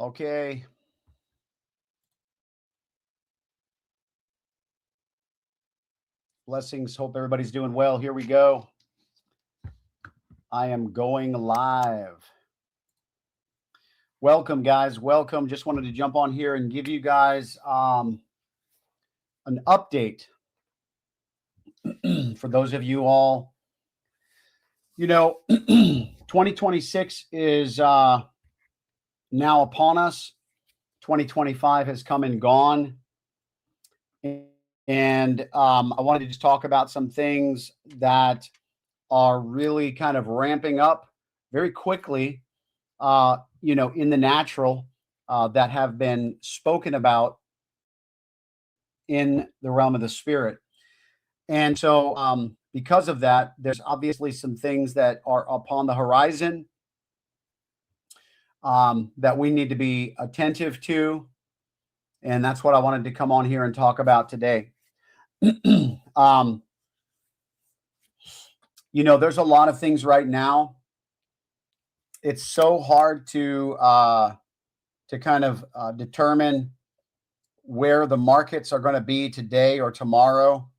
Okay. Blessings. Hope everybody's doing well. Here we go. I am going live. Welcome, guys. Welcome. Just wanted to jump on here and give you guys an update for those of you all. 2026 is now upon us. 2025 has come and gone. And I wanted to just talk about some things that are really kind of ramping up very quickly, in the natural that have been spoken about in the realm of the spirit. And so because of that, there's obviously some things that are upon the horizon that we need to be attentive to. And that's what I wanted to come on here and talk about today. There's a lot of things right now. It's so hard to kind of determine where the markets are going to be today or tomorrow.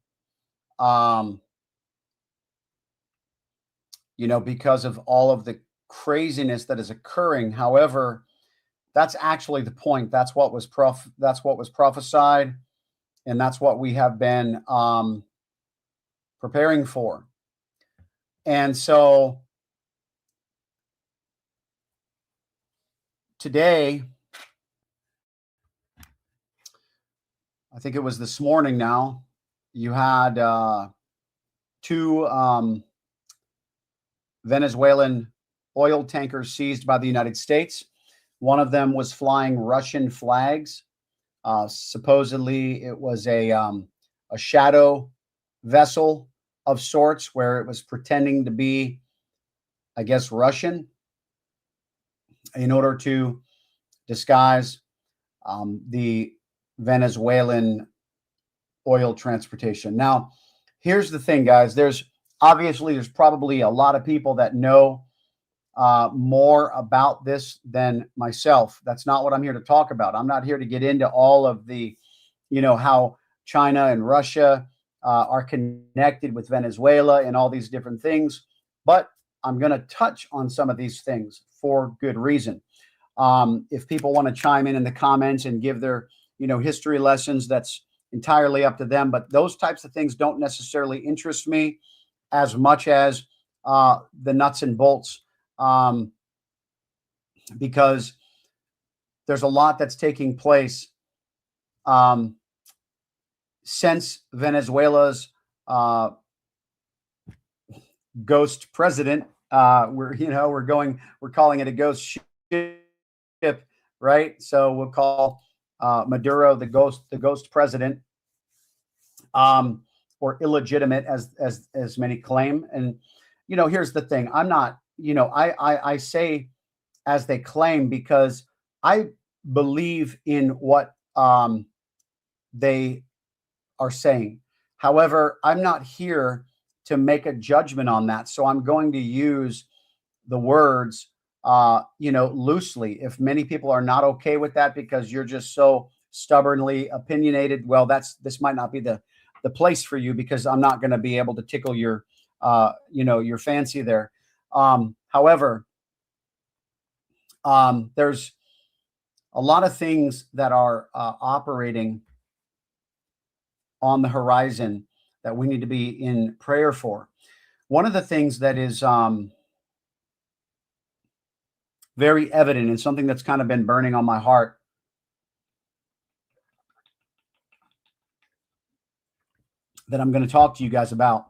Because of all of the craziness that is occurring. However, that's actually the point. That's what was prophesied, and that's what we have been preparing for. And so today, I think it was this morning now, you had two Venezuelan oil tankers seized by the United States. One of them was flying Russian flags. Supposedly, it was a shadow vessel of sorts where it was pretending to be, I guess, Russian in order to disguise the Venezuelan oil transportation. Now, here's the thing, guys. There's probably a lot of people that know more about this than myself. That's not what I'm here to talk about. I'm not here to get into all of the, how China and Russia are connected with Venezuela and all these different things. But I'm going to touch on some of these things for good reason. If people want to chime in the comments and give their, history lessons, that's entirely up to them. But those types of things don't necessarily interest me as much as the nuts and bolts. Because there's a lot that's taking place since Venezuela's ghost president. We're calling it a ghost ship, right? So we'll call Maduro the ghost president, or illegitimate as many claim. And here's the thing: I'm not. I say as they claim because I believe in what they are saying. However, I'm not here to make a judgment on that. So I'm going to use the words, loosely. If many people are not okay with that because you're just so stubbornly opinionated, well, this might not be the place for you, because I'm not going to be able to tickle your, your fancy there. However, there's a lot of things that are operating on the horizon that we need to be in prayer for. One of the things that is very evident and something that's kind of been burning on my heart that I'm going to talk to you guys about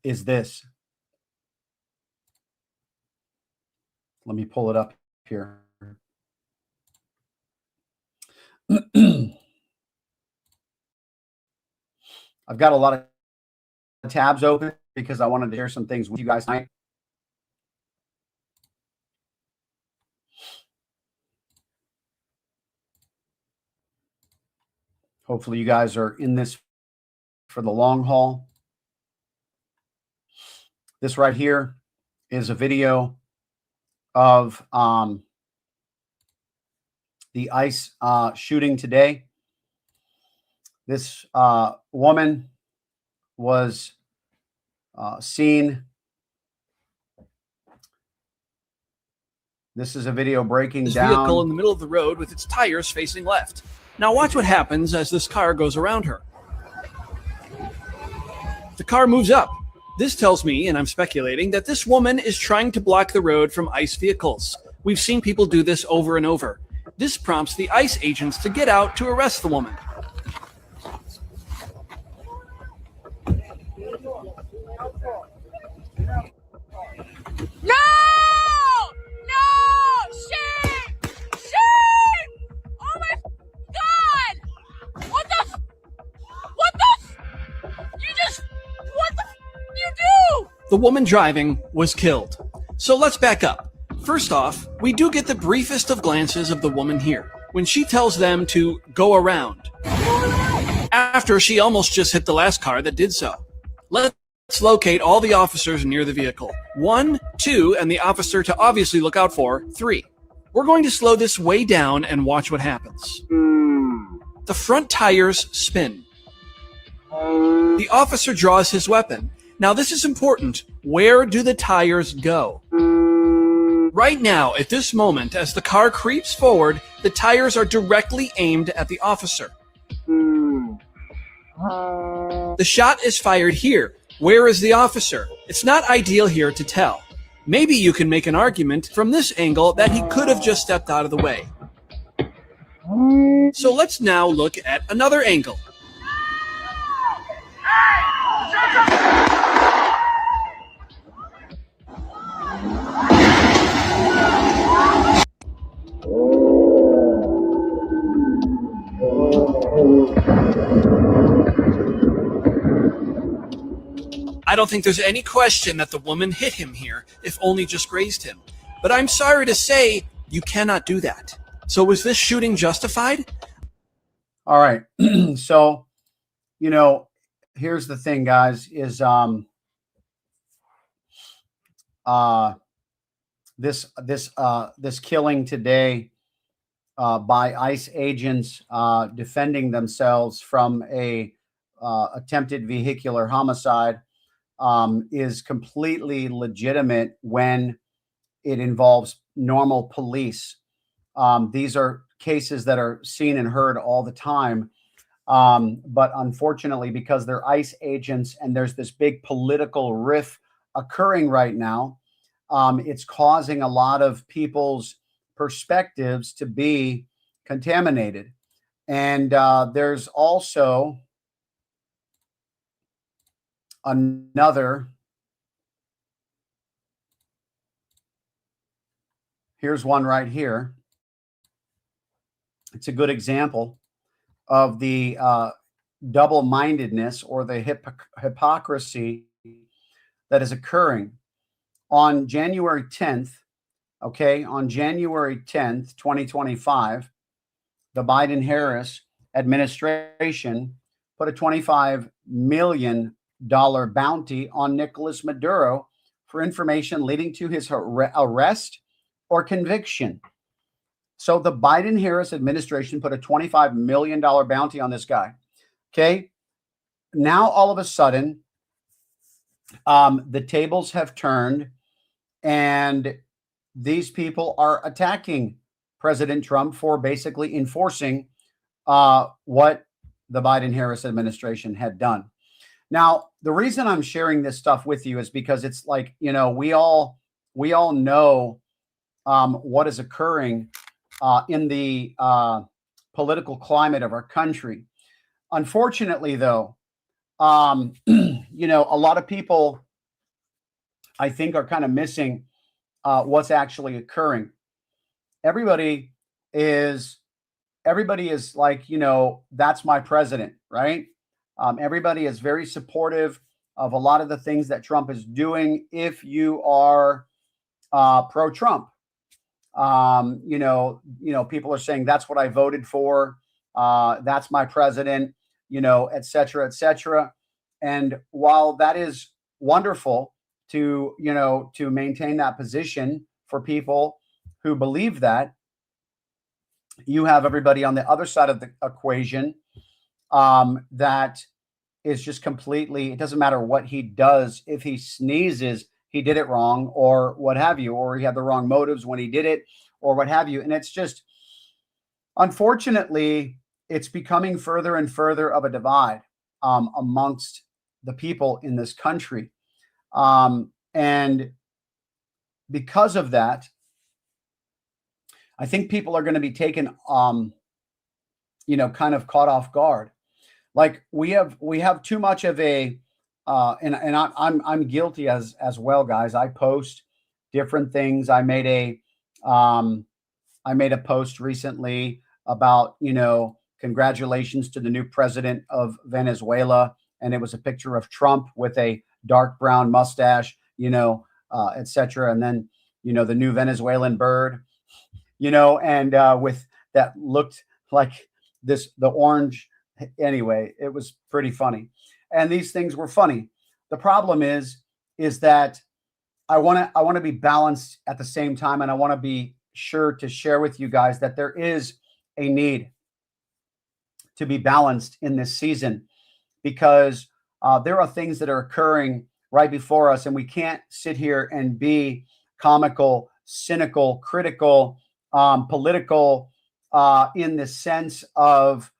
is this. Let me pull it up here. I've got a lot of tabs open because I wanted to share some things with you guys tonight. Hopefully you guys are in this for the long haul. This right here is a video of the ICE shooting today. This woman was seen. This is a video breaking This down. vehicle in the middle of the road with its tires facing left. Now watch what happens as this car goes around her. The car moves up. This tells me, and I'm speculating, that this woman is trying to block the road from ICE vehicles. We've seen people do this over and over. This prompts the ICE agents to get out to arrest the woman. No! No! Shame! Shame! Oh my God! What the? What the? You just? What the? You do? The woman driving was killed. So let's back up. First off, we do get the briefest of glances of the woman here, when she tells them to go around, after she almost just hit the last car that did so. Let's locate all the officers near the vehicle. 1, 2, and the officer to obviously look out for, 3. We're going to slow this way down and watch what happens. The front tires spin. The officer draws his weapon. Now this is important. Where do the tires go? Right now, at this moment, as the car creeps forward, the tires are directly aimed at the officer. The shot is fired here. Where is the officer? It's not ideal here to tell. Maybe you can make an argument from this angle that he could have just stepped out of the way. So let's now look at another angle. I don't think there's any question that the woman hit him here, if only just grazed him. But I'm sorry to say, you cannot do that. So was this shooting justified? All right. So, you know, here's the thing, guys, is this killing today by ICE agents defending themselves from a attempted vehicular homicide is completely legitimate when it involves normal police. These are cases that are seen and heard all the time. But unfortunately, because they're ICE agents and there's this big political rift occurring right now, it's causing a lot of people's perspectives to be contaminated. And there's also another. Here's one right here. It's a good example of the double-mindedness or the hypocrisy that is occurring. On January 10th, on January 10th, 2025, the Biden-Harris administration put a $25 million bounty on Nicolas Maduro for information leading to his arrest or conviction. So the Biden-Harris administration put a $25 million bounty on this guy. Okay. Now, all of a sudden, the tables have turned and these people are attacking President Trump for basically enforcing what the Biden-Harris administration had done. Now, the reason I'm sharing this stuff with you is because it's like, you know, we all know what is occurring in the political climate of our country. Unfortunately, though, you know, a lot of people, I think, are kind of missing what's actually occurring. Everybody is like, you know, that's my president, right? Everybody is very supportive of a lot of the things that Trump is doing if you are pro-Trump. You know, people are saying that's what I voted for. That's my president, you know, et cetera, et cetera. And while that is wonderful to, you know, to maintain that position for people who believe that, you have everybody on the other side of the equation that is just completely, it doesn't matter what he does. If he sneezes, he did it wrong, or what have you, or he had the wrong motives when he did it, or what have you. And it's just, unfortunately, it's becoming further and further of a divide amongst the people in this country. And because of that, I think people are going to be taken, kind of caught off guard. Like we have too much of a, and I'm guilty as well, guys. I post different things. I made a post recently about, congratulations to the new president of Venezuela, and it was a picture of Trump with a dark brown mustache, etc. And then, the new Venezuelan bird, and with that looked like the orange. Anyway, it was pretty funny. And these things were funny. The problem is that I want to be balanced at the same time. And I want to be sure to share with you guys that there is a need to be balanced in this season, because there are things that are occurring right before us, and we can't sit here and be comical, cynical, critical, political, in the sense of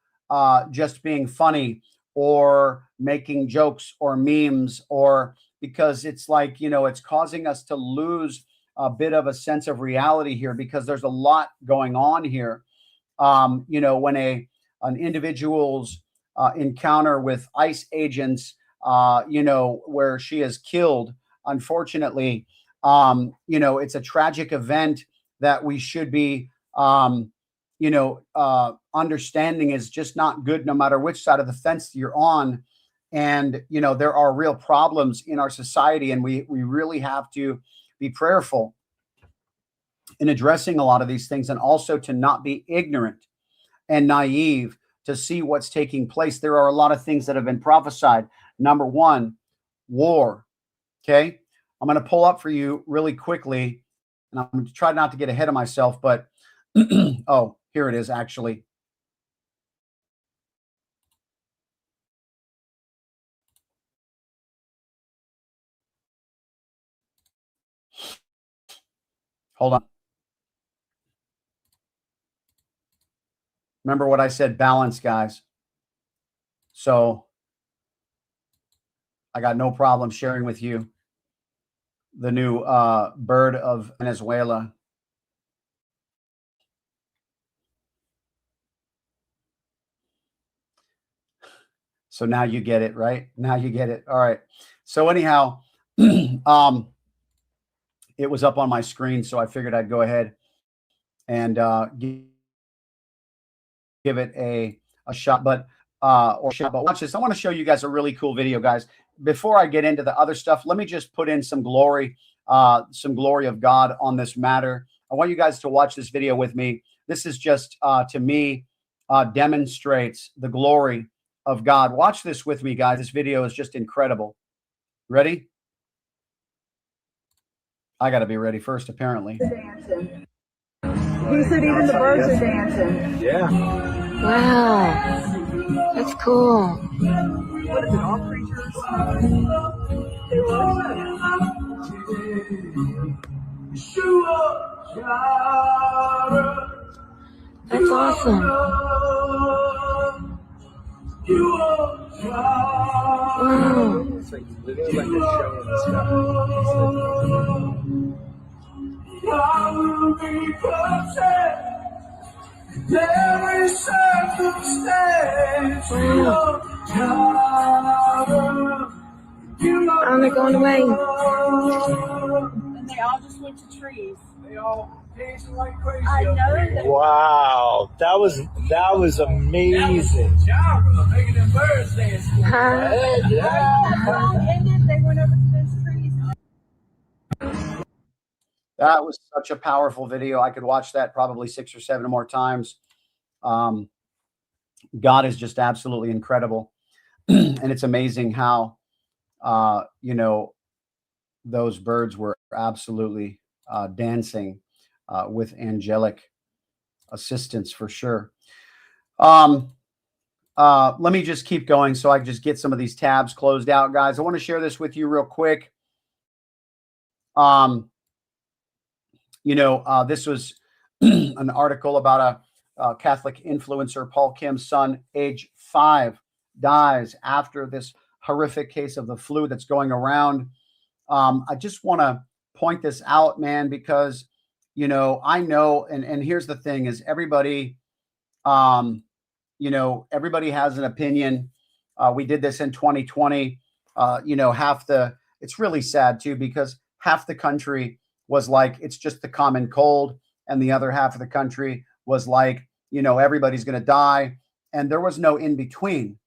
just being funny or making jokes or memes, or because it's like, it's causing us to lose a bit of a sense of reality here, because there's a lot going on here. When an individual's encounter with ICE agents, where she is killed, unfortunately, it's a tragic event that we should be, understanding is just not good, no matter which side of the fence you're on. And, there are real problems in our society, and we really have to be prayerful in addressing a lot of these things, and also to not be ignorant and naive to see what's taking place. There are a lot of things that have been prophesied. Number one, war. Okay. I'm going to pull up for you really quickly, and I'm going to try not to get ahead of myself, but oh, here it is actually. Hold on. Remember what I said, balance, guys. So I got no problem sharing with you the new bird of Venezuela. So now you get it, right? Now you get it. All right. So anyhow, it was up on my screen, so I figured I'd go ahead and give it a shot. But watch this. I want to show you guys a really cool video, guys. Before I get into the other stuff, let me just put in some glory of God on this matter. I want you guys to watch this video with me. This is just, to me, demonstrates the glory of God. Watch this with me, guys. This video is just incredible. Ready? I got to be ready first, apparently. Dancing. He said even the birds are dancing. Yeah. Wow. That's cool. What is it, all creatures? They That's awesome. Wow. It's like literally like a show and stuff. I will be content. Every circumstance. Wow. Oh, they're going away. And they all just went to trees. They all dancing like crazy. I know that. Wow, that was amazing. Making them birds dance. Song ended, they went over to those trees. That was such a powerful video. I could watch that probably 6 or 7 more times. God is just absolutely incredible. And it's amazing how, those birds were absolutely dancing with angelic assistance for sure. Let me just keep going so I can just get some of these tabs closed out, guys. I want to share this with you real quick. This was an article about a Catholic influencer, Paul Kim's son, age 5, dies after this horrific case of the flu that's going around. I just want to point this out, man, because, I know, and here's the thing is everybody, everybody has an opinion. We did this in 2020. It's really sad too, because half the country was like, it's just the common cold. And the other half of the country was like, everybody's going to die. And there was no in between.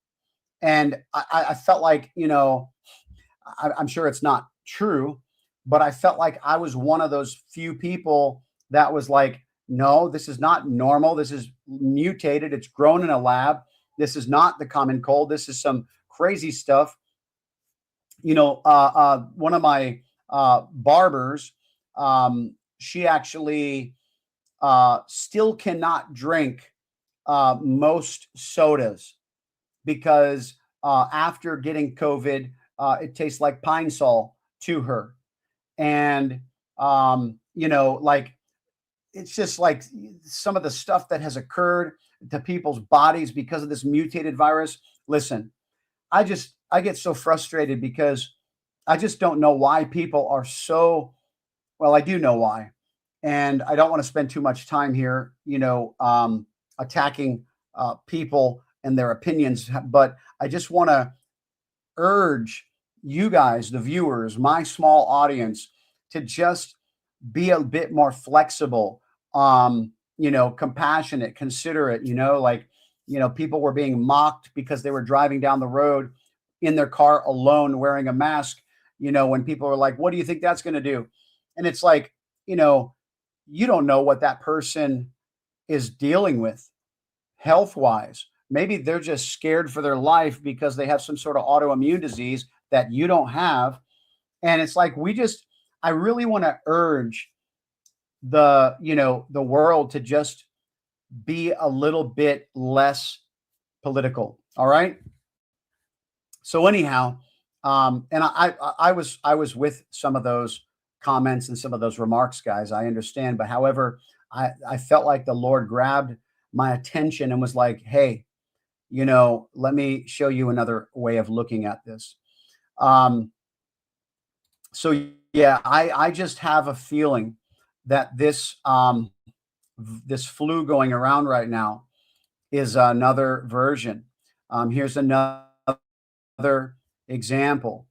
And I felt like, I'm sure it's not true, but I felt like I was one of those few people that was like, no, this is not normal. This is mutated. It's grown in a lab. This is not the common cold. This is some crazy stuff. One of my barbers, she actually still cannot drink most sodas because after getting COVID, it tastes like Pine Sol to her. And, it's just like some of the stuff that has occurred to people's bodies because of this mutated virus. Listen, I get so frustrated because I just don't know why people are so, well, I do know why. And I don't want to spend too much time here, attacking people and their opinions, but I just want to urge you guys, the viewers, my small audience, to just be a bit more flexible, compassionate, considerate, people were being mocked because they were driving down the road in their car alone wearing a mask, when people are like, what do you think that's going to do? And it's like, you don't know what that person is dealing with health-wise. Maybe they're just scared for their life because they have some sort of autoimmune disease that you don't have. And it's like, I really want to urge the world to just be a little bit less political. All right. So anyhow, and I was with some of those comments and some of those remarks, guys. I understand. But however, I felt like the Lord grabbed my attention and was like, hey, let me show you another way of looking at this. So yeah, I just have a feeling that this flu going around right now is another version. Here's another example.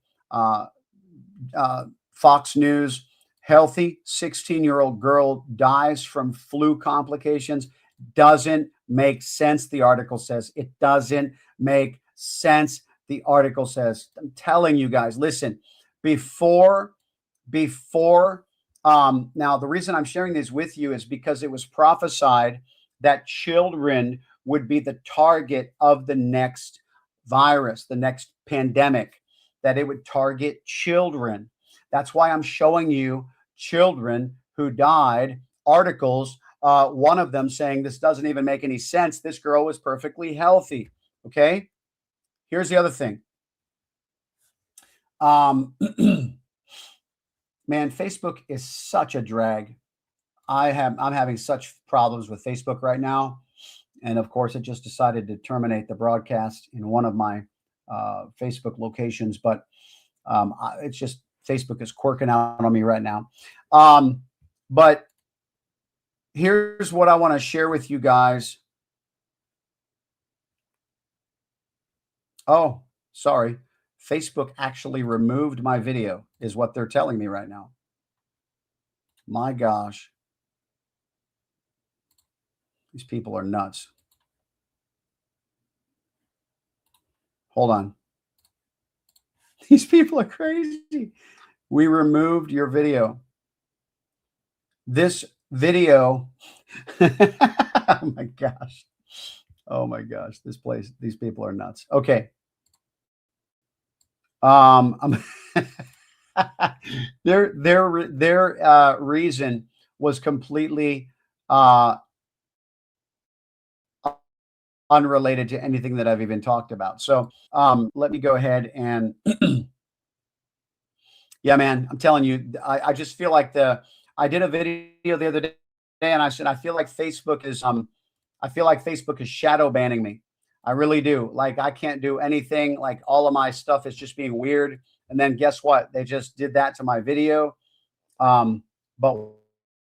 Fox News, healthy 16-year-old girl dies from flu complications. Doesn't make sense, the article says. It doesn't make sense, the article says. I'm telling you guys, listen, before now, the reason I'm sharing this with you is because it was prophesied that children would be the target of the next virus, the next pandemic, that it would target children. That's why I'm showing you children who died, articles, one of them saying this doesn't even make any sense. This girl was perfectly healthy. Okay. Here's the other thing. Man, Facebook is such a drag. I'm having such problems with Facebook right now. And of course, it just decided to terminate the broadcast in one of my Facebook locations. But it's just Facebook is quirking out on me right now. But here's what I want to share with you guys. Oh, sorry. Facebook actually removed my video, is what they're telling me right now. My gosh. These people are nuts. Hold on. These people are crazy. We removed your video. This video. Oh my gosh. Oh my gosh. These people are nuts. Okay. Their reason was completely unrelated to anything that I've even talked about. So let me go ahead and yeah, man, I'm telling you, I just feel like I did a video the other day and I said, I feel like Facebook is shadow banning me. I really do. Like, I can't do anything. Like, all of my stuff is just being weird. And then guess what? They just did that to my video. But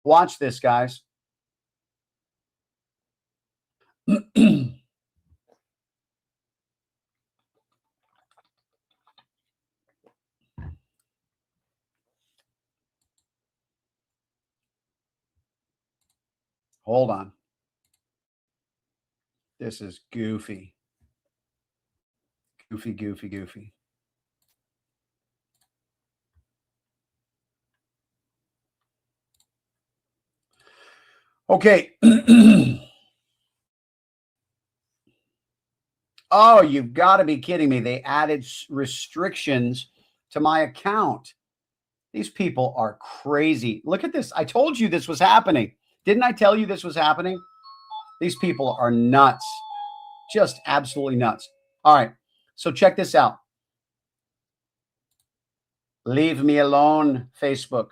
watch this, guys. Hold on. This is goofy. Goofy, goofy, goofy. Okay. Oh, you've got to be kidding me. They added restrictions to my account. These people are crazy. Look at this. I told you this was happening. Didn't I tell you this was happening? These people are nuts. Just absolutely nuts. All right. So check this out. Leave me alone, Facebook.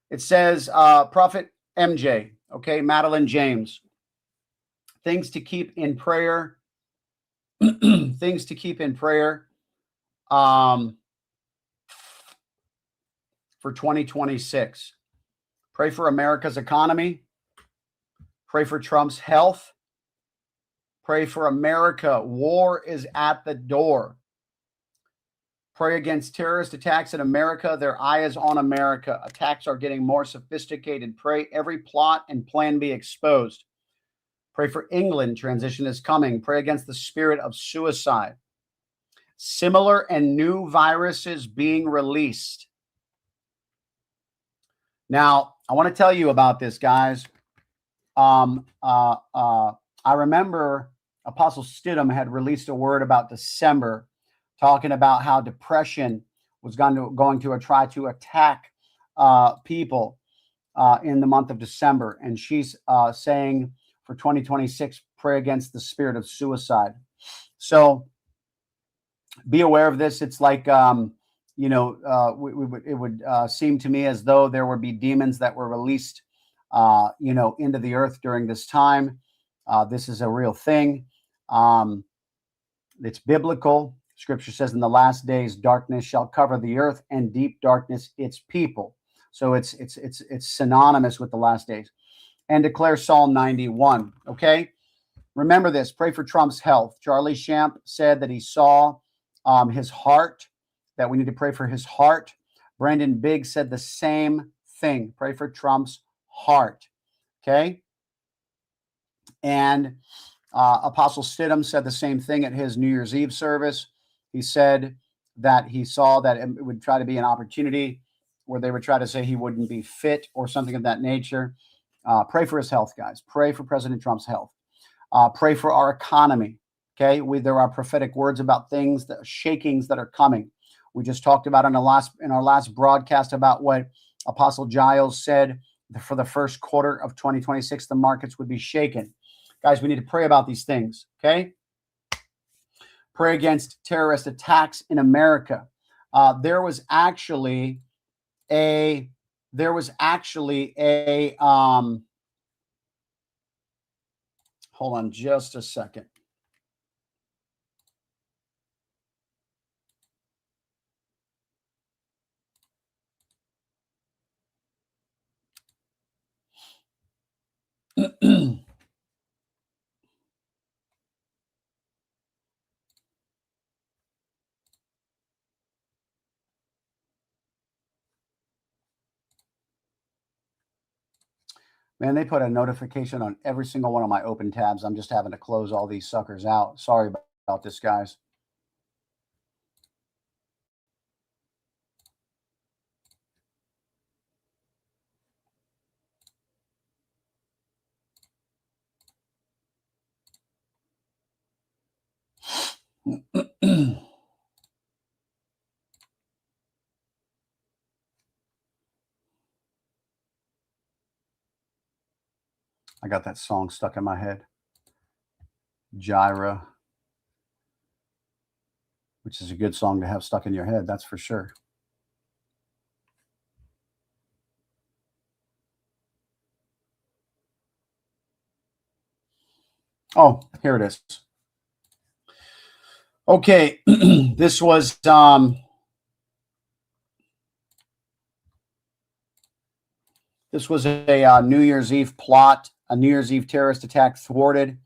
It says, Prophet MJ, okay, Madeline James. Things to keep in prayer. Things to keep in prayer for 2026. Pray for America's economy. Pray for Trump's health. Pray for America. War is at the door. Pray against terrorist attacks in America. Their eye is on America. Attacks are getting more sophisticated. Pray every plot and plan be exposed. Pray for England. Transition is coming. Pray against the spirit of suicide. Similar and new viruses being released. Now, I want to tell you about this, guys. I remember Apostle Stidham had released a word about December, talking about how depression was going to try to attack people in the month of December. And she's saying for 2026, pray against the spirit of suicide. So be aware of this. It's like, it would seem to me as though there would be demons that were released, into the earth during this time. This is a real thing. It's biblical. Scripture says in the last days, darkness shall cover the earth and deep darkness its people. So it's synonymous with the last days. And declare Psalm 91. Okay. Remember this. Pray for Trump's health. Charlie Shamp said that he saw his heart, that we need to pray for his heart. Brandon Biggs said the same thing. Pray for Trump's heart. Okay. And Apostle Stidham said the same thing at his New Year's Eve service. He said that he saw that it would try to be an opportunity where they would try to say he wouldn't be fit or something of that nature. Pray for his health, guys. Pray for President Trump's health. Pray for our economy. Okay. There are prophetic words about things, the shakings that are coming. We just talked about in our last broadcast about what Apostle Giles said for the first quarter of 2026, the markets would be shaken. Guys, we need to pray about these things. Okay. Pray against terrorist attacks in America. There was actually a hold on just a second. Man, they put a notification on every single one of my open tabs. I'm just having to close all these suckers out. Sorry about this, guys. I got that song stuck in my head. Gyra, which is a good song to have stuck in your head, that's for sure. Oh, here it is. Okay, this was a New Year's Eve plot, a New Year's Eve terrorist attack thwarted.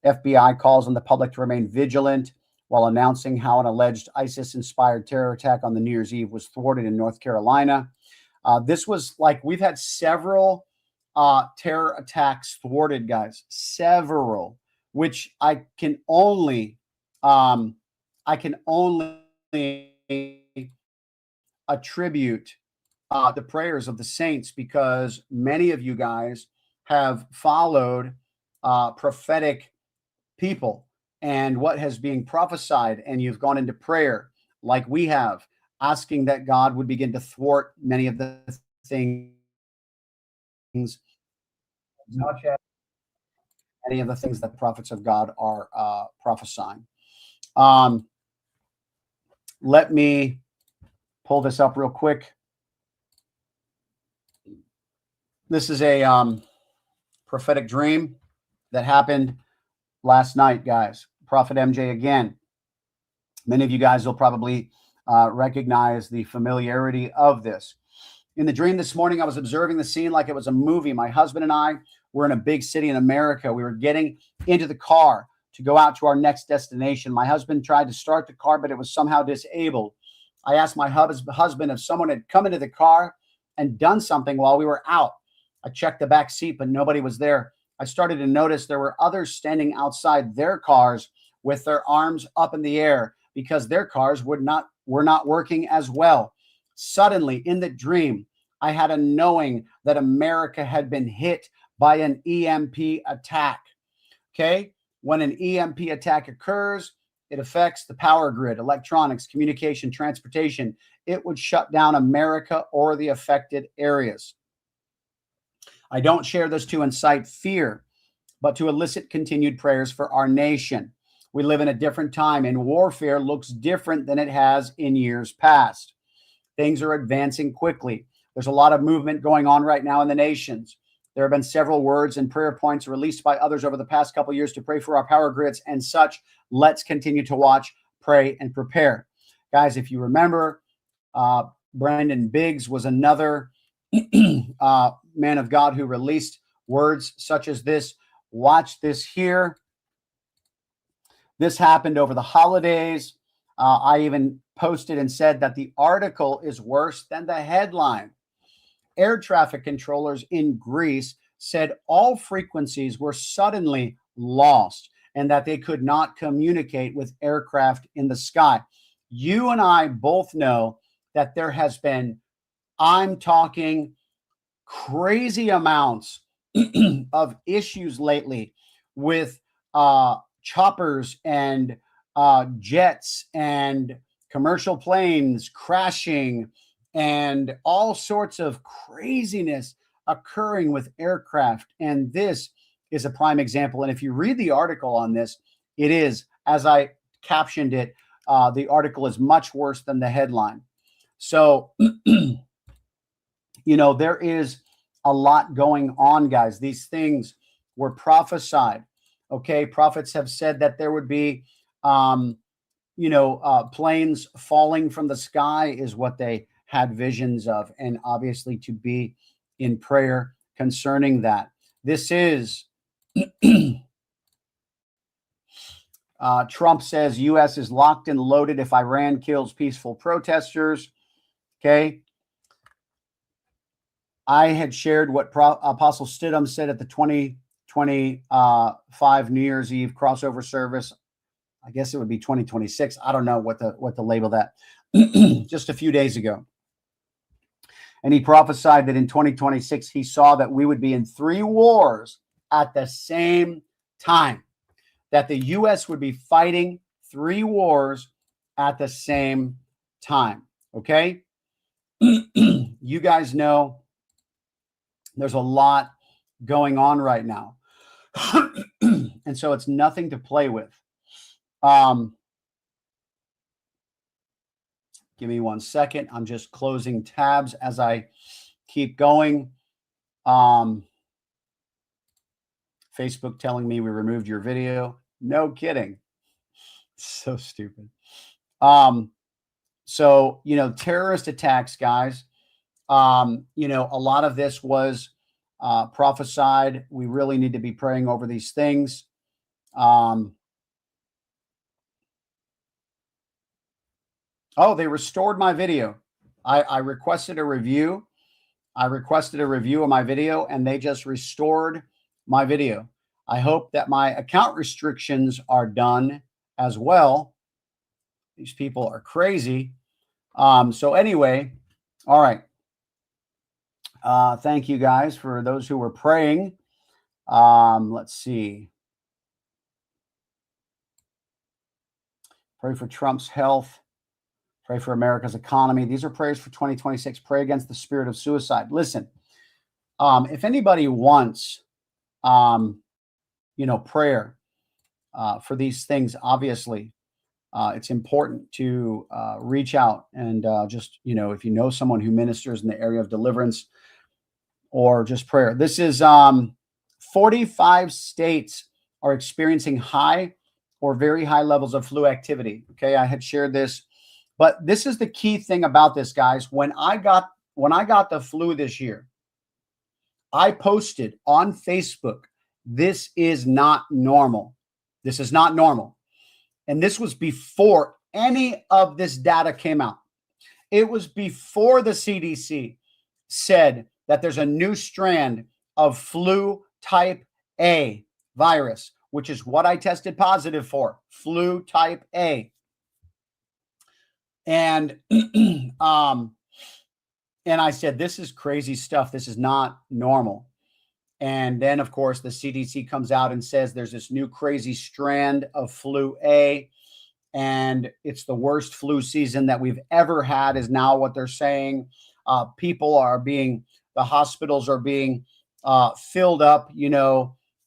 FBI calls on the public to remain vigilant while announcing how an alleged ISIS-inspired terror attack on the New Year's Eve was thwarted in North Carolina. This was like, we've had several terror attacks thwarted, guys, several, which I can only attribute the prayers of the saints, because many of you guys have followed prophetic people and what has being prophesied, and you've gone into prayer like we have, asking that God would begin to thwart many of the things, not yet any of the things that the prophets of God are prophesying. Let me pull this up real quick. This is a prophetic dream that happened last night, guys. Prophet MJ again. Many of you guys will probably recognize the familiarity of this. In the dream this morning, I was observing the scene like it was a movie. My husband and I were in a big city in America. We were getting into the car to go out to our next destination. My husband tried to start the car, but it was somehow disabled. I asked my husband if someone had come into the car and done something while we were out. I checked the back seat, but nobody was there. I started to notice there were others standing outside their cars with their arms up in the air because their cars were not working as well. Suddenly, in the dream, I had a knowing that America had been hit by an EMP attack. Okay? When an EMP attack occurs, it affects the power grid, electronics, communication, transportation. It would shut down America or the affected areas. I don't share this to incite fear, but to elicit continued prayers for our nation. We live in a different time, and warfare looks different than it has in years past. Things are advancing quickly. There's a lot of movement going on right now in the nations. There have been several words and prayer points released by others over the past couple of years to pray for our power grids and such. Let's continue to watch, pray, and prepare. Guys, if you remember, Brandon Biggs was another man of God who released words such as this. Watch this here. This happened over the holidays. I even posted and said that the article is worse than the headline. Air traffic controllers in Greece said all frequencies were suddenly lost and that they could not communicate with aircraft in the sky. You and I both know that there has been, I'm talking crazy amounts of issues lately with choppers and jets and commercial planes crashing and all sorts of craziness occurring with aircraft. And this is a prime example. And if you read the article on this, it is, as I captioned it, the article is much worse than the headline. So, you know, there is a lot going on, guys. These things were prophesied. Okay, prophets have said that there would be, planes falling from the sky is what they had visions of, and obviously to be in prayer concerning that. This is, Trump says U.S. is locked and loaded if Iran kills peaceful protesters. Okay. I had shared what Apostle Stidham said at the 2025 New Year's Eve crossover service. I guess it would be 2026. I don't know what to label that. Just a few days ago. And he prophesied that in 2026, he saw that we would be in 3 wars at the same time, that the U.S. would be fighting 3 wars at the same time. Okay. You guys know there's a lot going on right now. And And so it's nothing to play with. Give me 1 second. I'm just closing tabs as I keep going. Facebook telling me we removed your video. No kidding. So stupid. So, terrorist attacks, guys. A lot of this was prophesied. We really need to be praying over these things. Oh, they restored my video. I requested a review. I requested a review of my video, and they just restored my video. I hope that my account restrictions are done as well. These people are crazy. So anyway, all right. Thank you guys for those who were praying. Let's see. Pray for Trump's health. Pray for America's economy. These are prayers for 2026. Pray against the spirit of suicide. Listen, if anybody wants, prayer for these things, obviously, it's important to reach out and just, if you know someone who ministers in the area of deliverance or just prayer. This is 45 states are experiencing high or very high levels of flu activity. Okay, I had shared this. But this is the key thing about this, guys. When I got the flu this year, I posted on Facebook, this is not normal. This is not normal. And this was before any of this data came out. It was before the CDC said that there's a new strand of flu type A virus, which is what I tested positive for, flu type A. And and I said, this is crazy stuff. This is not normal. And then, of course, the CDC comes out and says there's this new crazy strand of flu A, and it's the worst flu season that we've ever had, is now what they're saying. The hospitals are being filled up,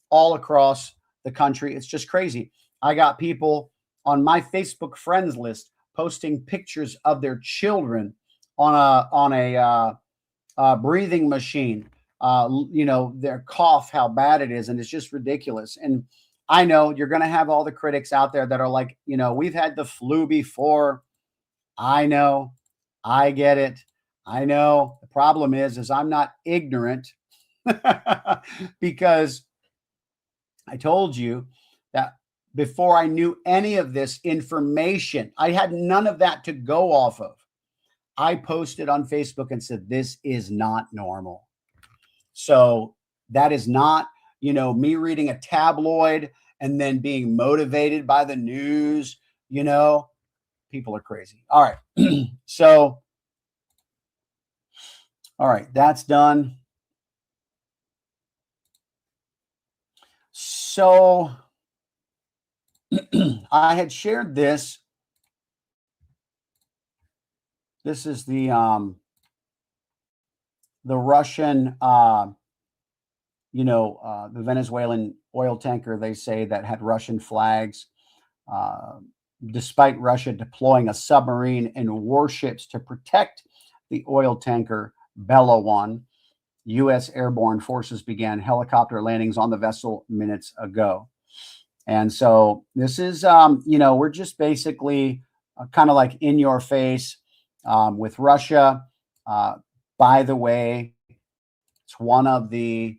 all across the country. It's just crazy. I got people on my Facebook friends list posting pictures of their children on a breathing machine, their cough, how bad it is. And it's just ridiculous. And I know you're going to have all the critics out there that are like, we've had the flu before. I know, I get it. I know. The problem is I'm not ignorant because I told you that before I knew any of this information, I had none of that to go off of. I posted on Facebook and said, this is not normal. So that is not, me reading a tabloid and then being motivated by the news. People are crazy. All right. So, all right, that's done. So I had shared this. This is the Russian, the Venezuelan oil tanker, they say, that had Russian flags, despite Russia deploying a submarine and warships to protect the oil tanker Bella 1. U.S. airborne forces began helicopter landings on the vessel minutes ago. And so this is, we're just basically kind of like in your face with Russia. By the way, it's one of the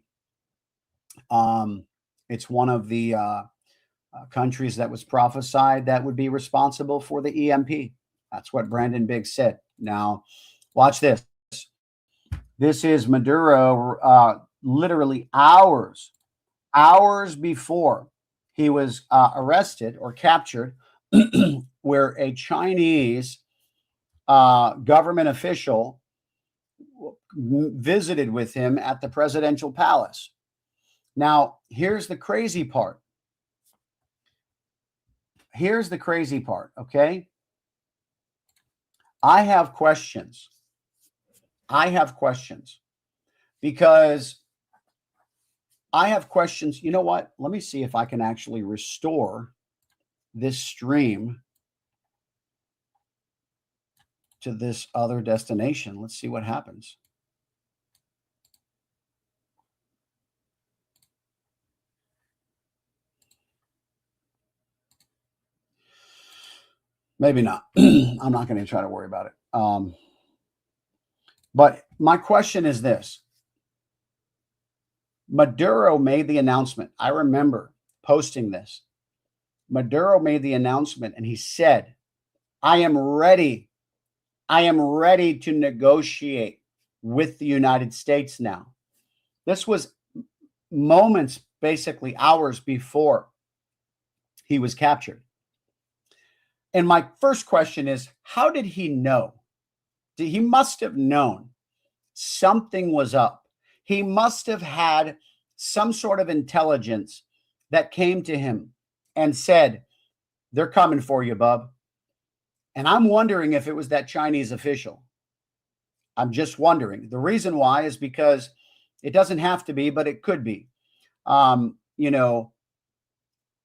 countries that was prophesied that would be responsible for the EMP. That's what Brandon Biggs said. Now, watch this. This is Maduro, literally hours before he was arrested or captured, where a Chinese government official visited with him at the presidential palace. Now, here's the crazy part. Okay? I have questions because I have questions. You know what? Let me see if I can actually restore this stream to this other destination. Let's see what happens. Maybe not. I'm not going to try to worry about it. But my question is this. Maduro made the announcement. I remember posting this. Maduro made the announcement and he said, I am ready. I am ready to negotiate with the United States now. This was moments, basically hours before he was captured. And my first question is, how did he know? He must have known something was up. He must have had some sort of intelligence that came to him and said, they're coming for you, bub. And I'm wondering if it was that Chinese official. I'm just wondering. The reason why is because it doesn't have to be, but it could be. You know,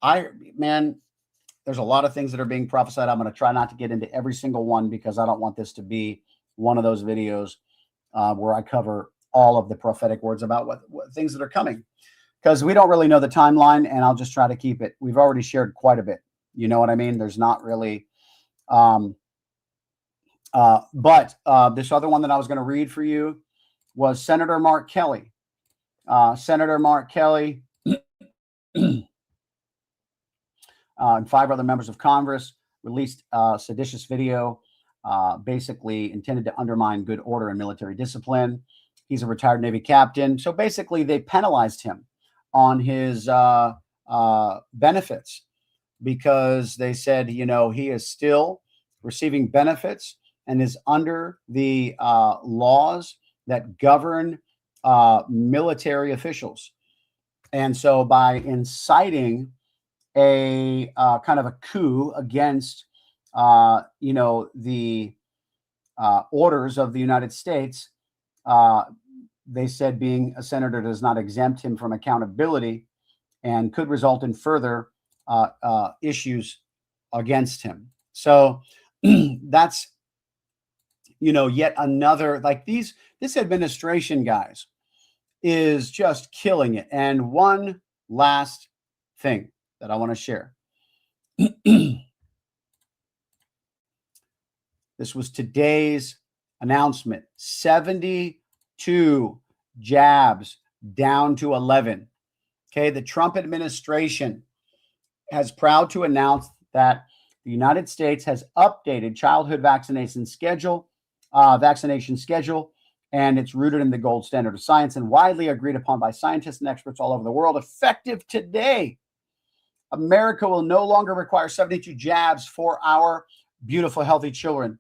there's a lot of things that are being prophesied. I'm going to try not to get into every single one because I don't want this to be one of those videos where I cover all of the prophetic words about what things that are coming, because we don't really know the timeline, and I'll just try to keep it. We've already shared quite a bit. You know what I mean? There's not really. But this other one that I was going to read for you was Senator Mark Kelly. Senator Mark Kelly and 5 other members of Congress released a seditious video basically intended to undermine good order and military discipline. He's a retired Navy captain. So basically they penalized him on his benefits because they said, you know, he is still receiving benefits and is under the laws that govern military officials. And so by inciting a kind of a coup against, you know, the orders of the United States, they said being a senator does not exempt him from accountability and could result in further issues against him. So that's, you know, yet another, like this administration, guys, is just killing it. And one last thing that I want to share. This was today's announcement. 72 jabs down to 11. Okay, the Trump administration has proud to announce that the United States has updated childhood vaccination schedule, and it's rooted in the gold standard of science and widely agreed upon by scientists and experts all over the world. Effective today, America will no longer require 72 jabs for our beautiful, healthy children.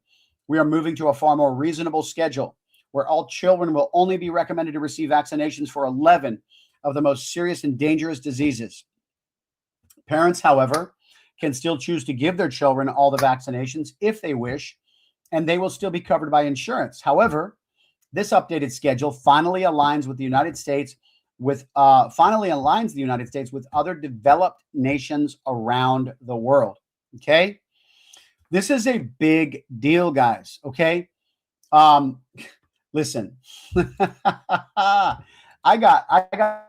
We are moving to a far more reasonable schedule where all children will only be recommended to receive vaccinations for 11 of the most serious and dangerous diseases. Parents, however, can still choose to give their children all the vaccinations if they wish, and they will still be covered by insurance. However, this updated schedule finally aligns the United States with other developed nations around the world. Okay, this is a big deal, guys. Okay, listen, I got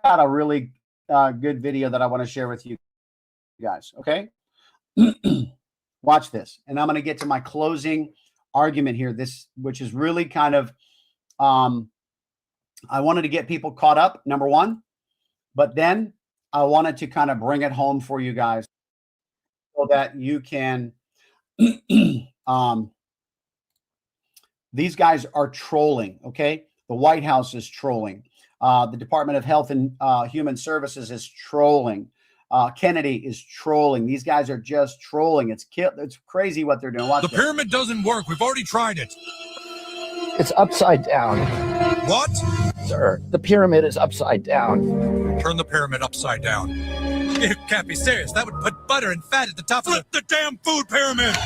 a really good video that I want to share with you guys. Okay, watch this, and I'm going to get to my closing argument here. Which is really kind of, I wanted to get people caught up, number one, but then I wanted to kind of bring it home for you guys so that you can, these guys are trolling. Okay. The White House is trolling. The Department of Health and Human Services is trolling. Kennedy is trolling. These guys are just trolling. It's crazy what they're doing. Watch the pyramid doesn't work. We've already tried it. It's upside down. What? Sir, the pyramid is upside down. Turn the pyramid upside down. You can't be serious. That would put butter and fat at the top. Flip the damn food pyramid.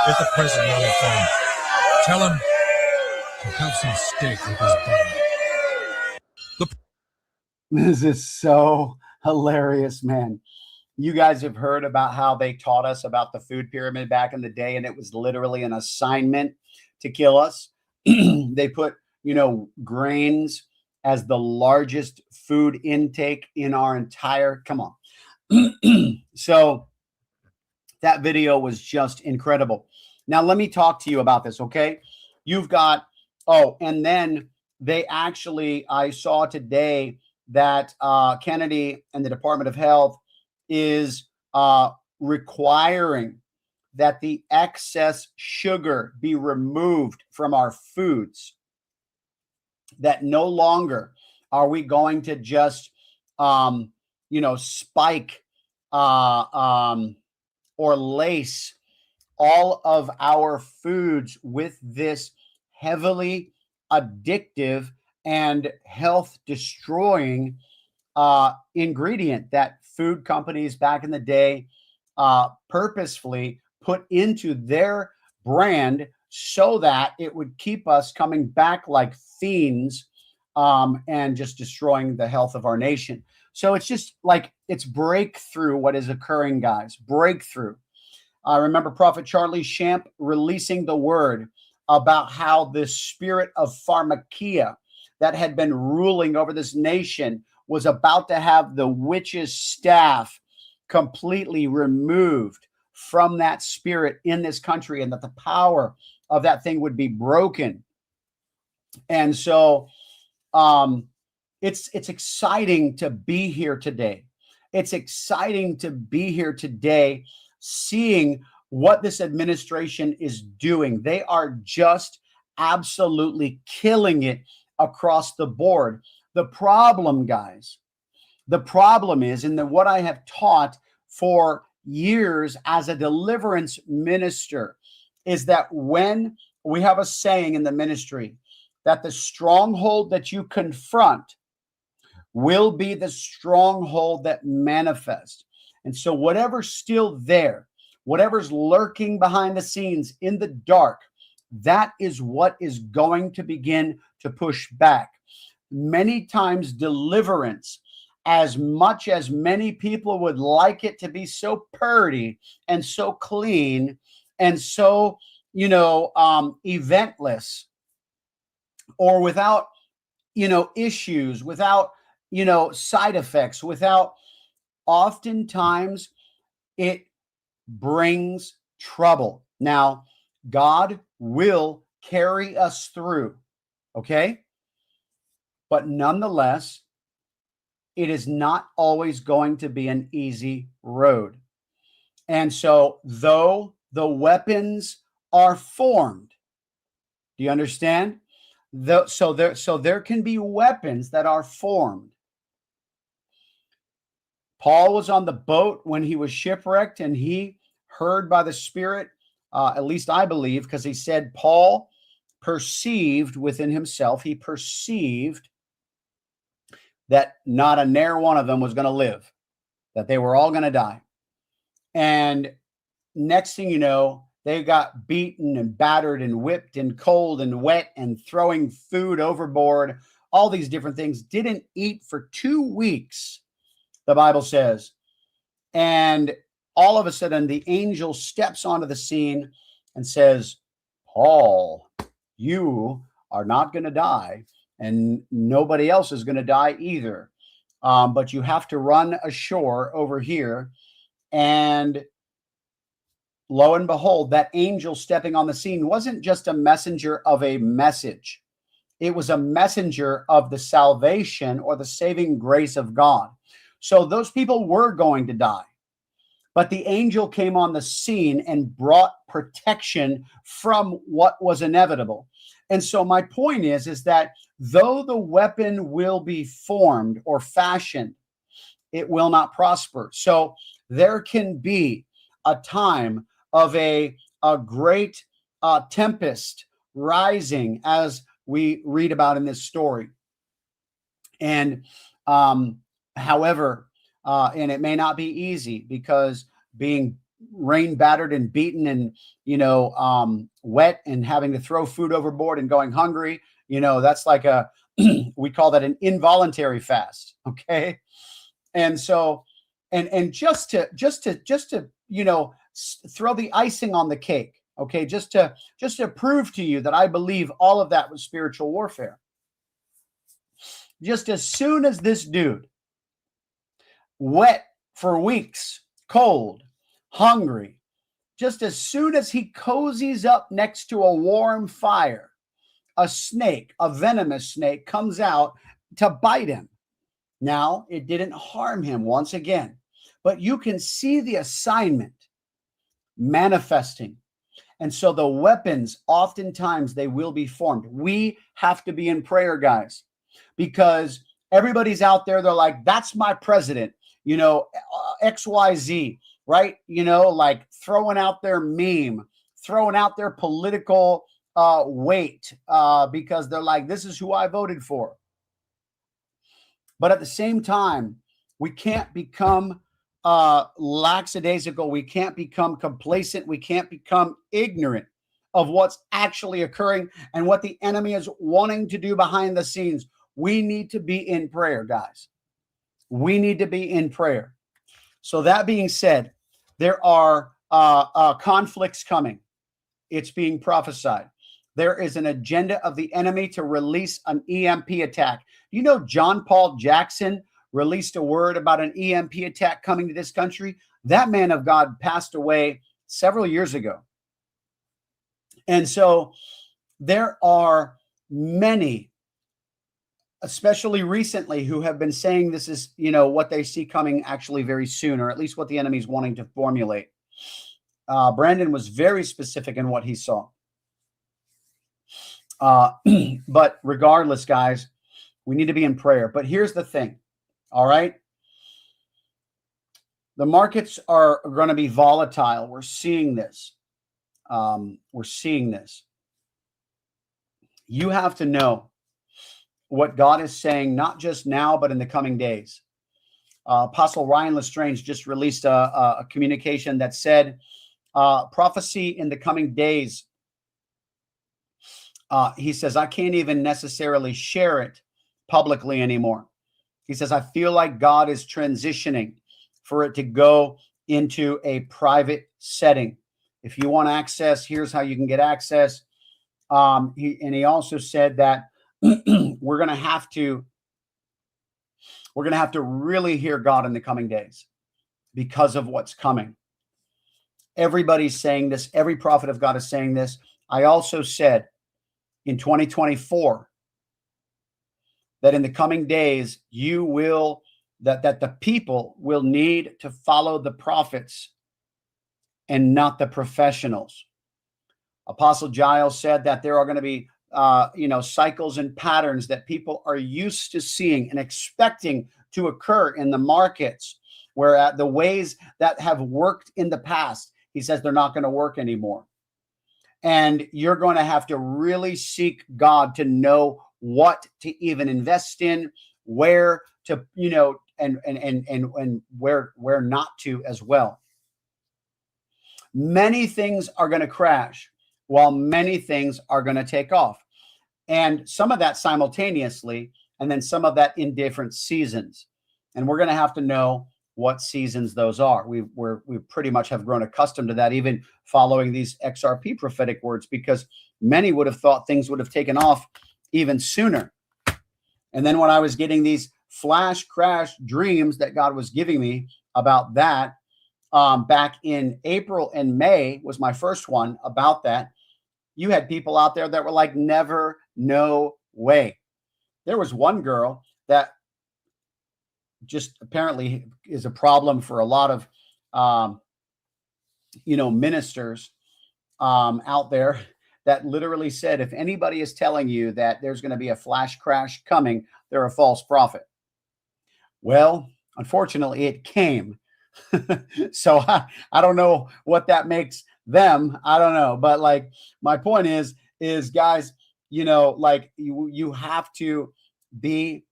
Get the president on the phone. Tell him to have some steak with his body. This is so hilarious, man. You guys have heard about how they taught us about the food pyramid back in the day, and it was literally an assignment to kill us. They put, grains as the largest food intake in our entire, come on. So that video was just incredible. Now, let me talk to you about this, okay? You've got, and then they actually, I saw today that Kennedy and the Department of Health is requiring that the excess sugar be removed from our foods, that no longer are we going to just, spike or lace all of our foods with this heavily addictive and health destroying ingredient that food companies back in the day purposefully put into their brand so that it would keep us coming back like fiends and just destroying the health of our nation. So it's just like, it's breakthrough what is occurring, guys. Breakthrough. I remember Prophet Charlie Shamp releasing the word about how the spirit of pharmakia that had been ruling over this nation was about to have the witch's staff completely removed from that spirit in this country, and that the power of that thing would be broken. And so it's exciting to be here today. It's exciting to be here today, seeing what this administration is doing. They are just absolutely killing it across the board. The problem, guys, the problem is, and what I have taught for years as a deliverance minister, is that when we have a saying in the ministry that the stronghold that you confront will be the stronghold that manifests. And so whatever's still there, whatever's lurking behind the scenes in the dark, that is what is going to begin to push back. Many times deliverance, as much as many people would like it to be so purty and so clean and so, eventless, or without, issues, without, side effects, oftentimes it brings trouble. Now, God will carry us through, okay? But nonetheless, it is not always going to be an easy road. And so, though the weapons are formed, do you understand? So there can be weapons that are formed. Paul was on the boat when he was shipwrecked, and he heard by the Spirit, at least I believe, because he said Paul perceived within himself, he perceived that not a ne'er one of them was going to live, that they were all going to die. And next thing you know, they got beaten and battered and whipped and cold and wet and throwing food overboard, all these different things. Didn't eat for 2 weeks, the Bible says. And all of a sudden, the angel steps onto the scene and says, Paul, you are not going to die, and nobody else is going to die either. But you have to run ashore over here. And lo and behold, that angel stepping on the scene wasn't just a messenger of a message. It was a messenger of the salvation or the saving grace of God. So those people were going to die. But the angel came on the scene and brought protection from what was inevitable. And so my point is that though the weapon will be formed or fashioned, it will not prosper. So there can be a time of a great tempest rising, as we read about in this story. And however, and it may not be easy, because being rain battered and beaten and, wet and having to throw food overboard and going hungry. That's like we call that an involuntary fast. Okay. And so, and just to, throw the icing on the cake. Okay. Just to prove to you that I believe all of that was spiritual warfare. Just as soon as this dude, wet for weeks, cold, hungry, just as soon as he cozies up next to a warm fire, a snake, a venomous snake, comes out to bite him. Now, it didn't harm him once again, but you can see the assignment manifesting. And so the weapons, oftentimes they will be formed. We have to be in prayer, guys, because everybody's out there. They're like, that's my president, XYZ, right? Like throwing out their meme, throwing out their political weight because they're like, this is who I voted for. But at the same time, we can't become lackadaisical. We can't become complacent. We can't become ignorant of what's actually occurring and what the enemy is wanting to do behind the scenes. We need to be in prayer, guys. We need to be in prayer. So that being said, there are conflicts coming. It's being prophesied. There is an agenda of the enemy to release an EMP attack. John Paul Jackson released a word about an EMP attack coming to this country. That man of God passed away several years ago. And so there are many, especially recently, who have been saying this is, what they see coming actually very soon, or at least what the enemy is wanting to formulate. Brandon was very specific in what he saw. But regardless, guys, we need to be in prayer. But here's the thing. All right. The markets are going to be volatile. We're seeing this. You have to know what God is saying, not just now, but in the coming days. Apostle Ryan Lestrange just released a communication that said, prophecy in the coming days. He says, I can't even necessarily share it publicly anymore. He says, I feel like God is transitioning for it to go into a private setting. If you want access, here's how you can get access. He also said that we're going to have to really hear God in the coming days because of what's coming. Everybody's saying this. Every prophet of God is saying this. I also said in 2024 that in the coming days, that the people will need to follow the prophets and not the professionals. Apostle Giles said that there are going to be, cycles and patterns that people are used to seeing and expecting to occur in the markets, where the ways that have worked in the past, he says they're not going to work anymore. And you're going to have to really seek God to know what to even invest in, where to, and where not to as well. Many things are going to crash while many things are going to take off. And some of that simultaneously, and then some of that in different seasons. And we're going to have to know what seasons those are. We pretty much have grown accustomed to that, even following these XRP prophetic words, because many would have thought things would have taken off even sooner. And then when I was getting these flash crash dreams that God was giving me about that, back in April and May was my first one about that. You had people out there that were like, never, no way. There was one girl that just apparently is a problem for a lot of, ministers out there, that literally said, if anybody is telling you that there's going to be a flash crash coming, they're a false prophet. Well, unfortunately, it came. So I don't know what that makes them. I don't know. But like, my point is guys, you have to be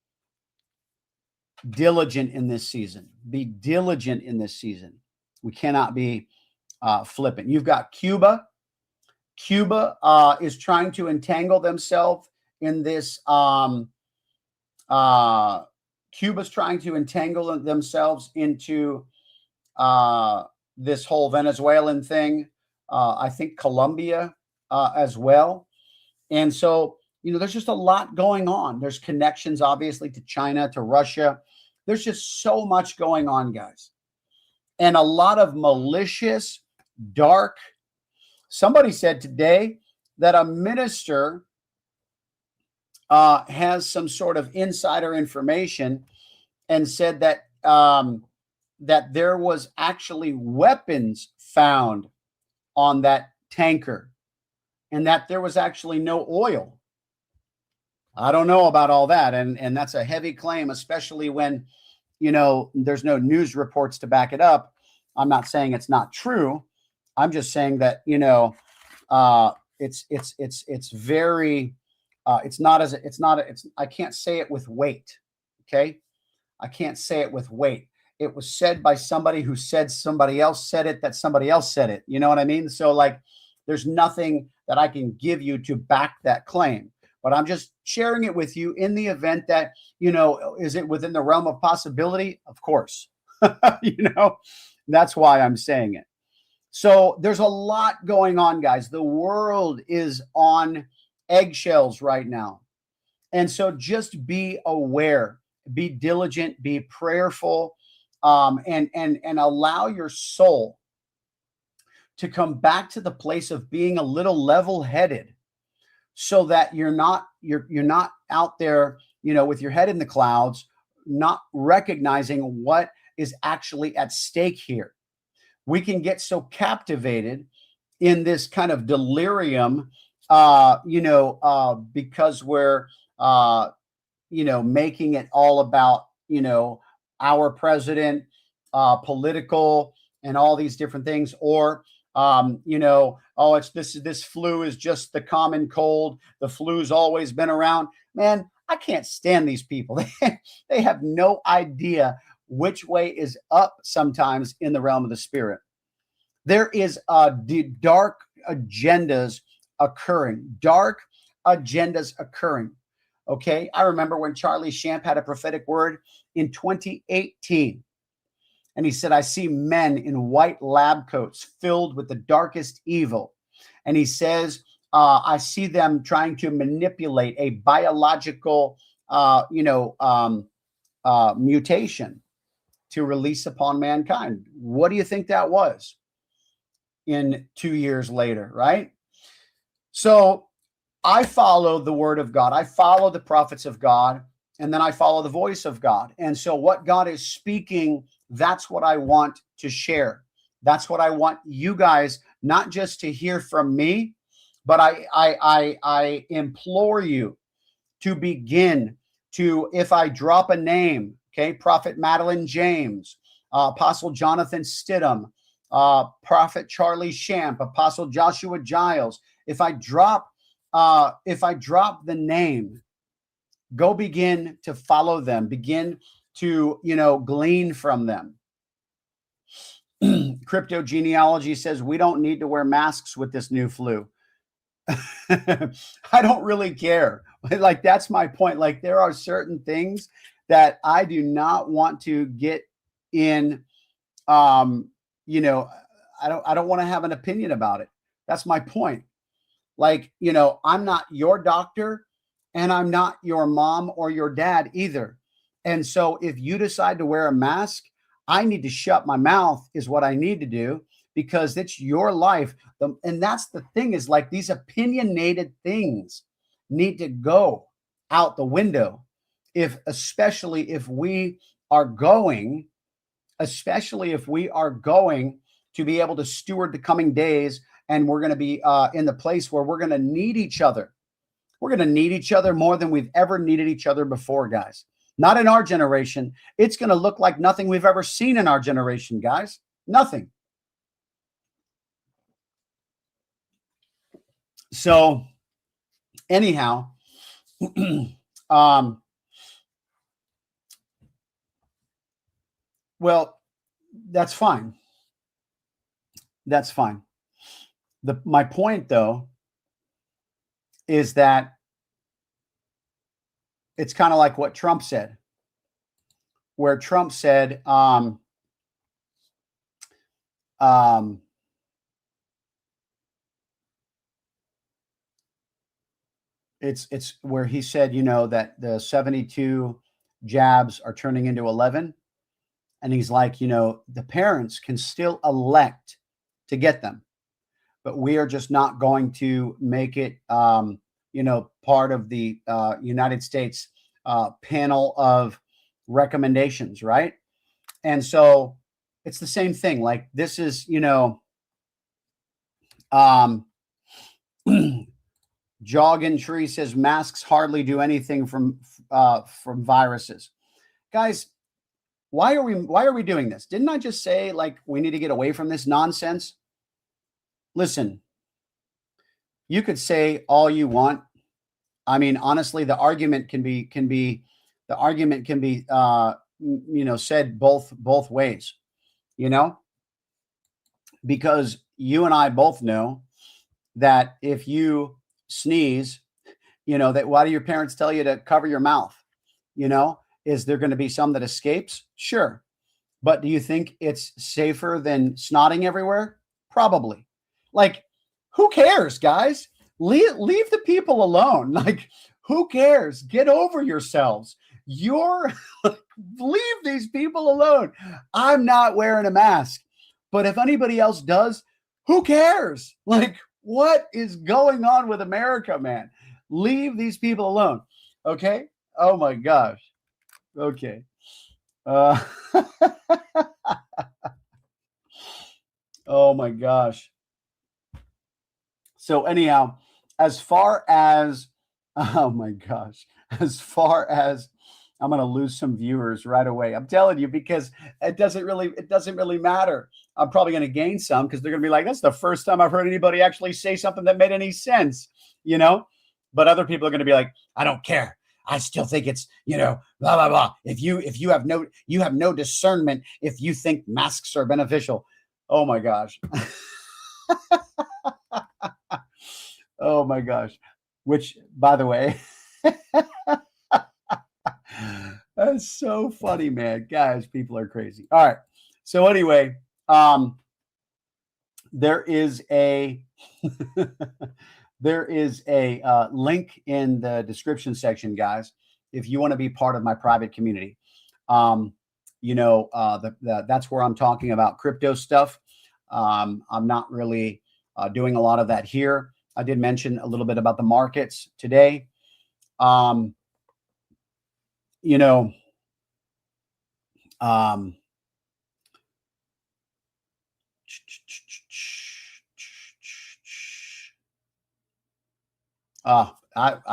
diligent in this season. Be diligent in this season. We cannot be flipping. You've got Cuba. Cuba is trying to entangle themselves in this. Cuba's trying to entangle themselves into this whole Venezuelan thing. I think Colombia as well. And so, there's just a lot going on. There's connections, obviously, to China, to Russia. There's just so much going on, guys. And a lot of malicious, dark. Somebody said today that a minister has some sort of insider information and said that that there was actually weapons found on that tanker and that there was actually no oil. I don't know about all that. And that's a heavy claim, especially when, there's no news reports to back it up. I'm not saying it's not true. I'm just saying that, it's very, I can't say it with weight. Okay. I can't say it with weight. It was said by somebody who said somebody else said it, that somebody else said it. You know what I mean? So there's nothing that I can give you to back that claim, but I'm just sharing it with you in the event that, is it within the realm of possibility? Of course, that's why I'm saying it. So there's a lot going on, guys. The world is on eggshells right now. And so just be aware, be diligent, be prayerful, and allow your soul to come back to the place of being a little level-headed, so that you're not out there, with your head in the clouds, not recognizing what is actually at stake here. We can get so captivated in this kind of delirium, because we're, making it all about, our president, political, and all these different things, or it's this flu is just the common cold. The flu's always been around. Man, I can't stand these people. They have no idea which way is up sometimes in the realm of the spirit. There is dark agendas occurring. Okay. I remember when Charlie Shamp had a prophetic word in 2018. And he said, I see men in white lab coats filled with the darkest evil. And he says, I see them trying to manipulate a biological, mutation to release upon mankind. What do you think that was in 2 years later, right? So I follow the word of God. I follow the prophets of God, and then I follow the voice of God. And so what God is speaking, that's what I want to share. That's what I want you guys, not just to hear from me, but I implore you to begin to, if I drop a name, okay, Prophet Madeline James, Apostle Jonathan Stidham, Prophet Charlie Shamp, Apostle Joshua Giles, if I drop the name, go begin to follow them, begin to, glean from them. Crypto Genealogy says we don't need to wear masks with this new flu. I don't really care. That's my point. There are certain things that I do not want to get in. I don't want to have an opinion about it. That's my point. I'm not your doctor, and I'm not your mom or your dad either. And so if you decide to wear a mask, I need to shut my mouth is what I need to do, because it's your life. And that's the thing, is these opinionated things need to go out the window. Especially if we are going to be able to steward the coming days, and we're going to be in the place where we're going to need each other. We're going to need each other more than we've ever needed each other before, guys. Not in our generation. It's going to look like nothing we've ever seen in our generation, guys. Nothing. So, anyhow, well, that's fine. That's fine. My point, though, is that it's kind of like what Trump said, where Trump said, it's where he said, that the 72 jabs are turning into 11. And he's like, the parents can still elect to get them, but we are just not going to make it, part of the United States panel of recommendations, right? And so it's the same thing. Like this is, Jogging Tree says masks hardly do anything from viruses. Guys, why are we doing this? Didn't I just say like we need to get away from this nonsense? Listen, you could say all you want. I mean, honestly, the argument can be said both ways, because you and I both know that if you sneeze, that why do your parents tell you to cover your mouth? Is there going to be some that escapes? Sure. But do you think it's safer than snotting everywhere? Probably. Like, who cares, guys? Leave the people alone. Like, who cares? Get over yourselves. Leave these people alone. I'm not wearing a mask. But if anybody else does, who cares? Like, what is going on with America, man? Leave these people alone. Okay? Oh my gosh. Okay. Oh my gosh. So anyhow, as far as I'm going to lose some viewers right away. I'm telling you, because it doesn't really matter. I'm probably going to gain some because they're going to be like, that's the first time I've heard anybody actually say something that made any sense, but other people are going to be like, I don't care. I still think it's, blah, blah, blah. If you have no discernment, if you think masks are beneficial. Oh my gosh. Oh my gosh. Which, by the way, that's so funny, man. Guys, people are crazy. All right. So anyway, there is a link in the description section, guys, if you want to be part of my private community. That's where I'm talking about crypto stuff. I'm not really doing a lot of that here. I did mention a little bit about the markets today. I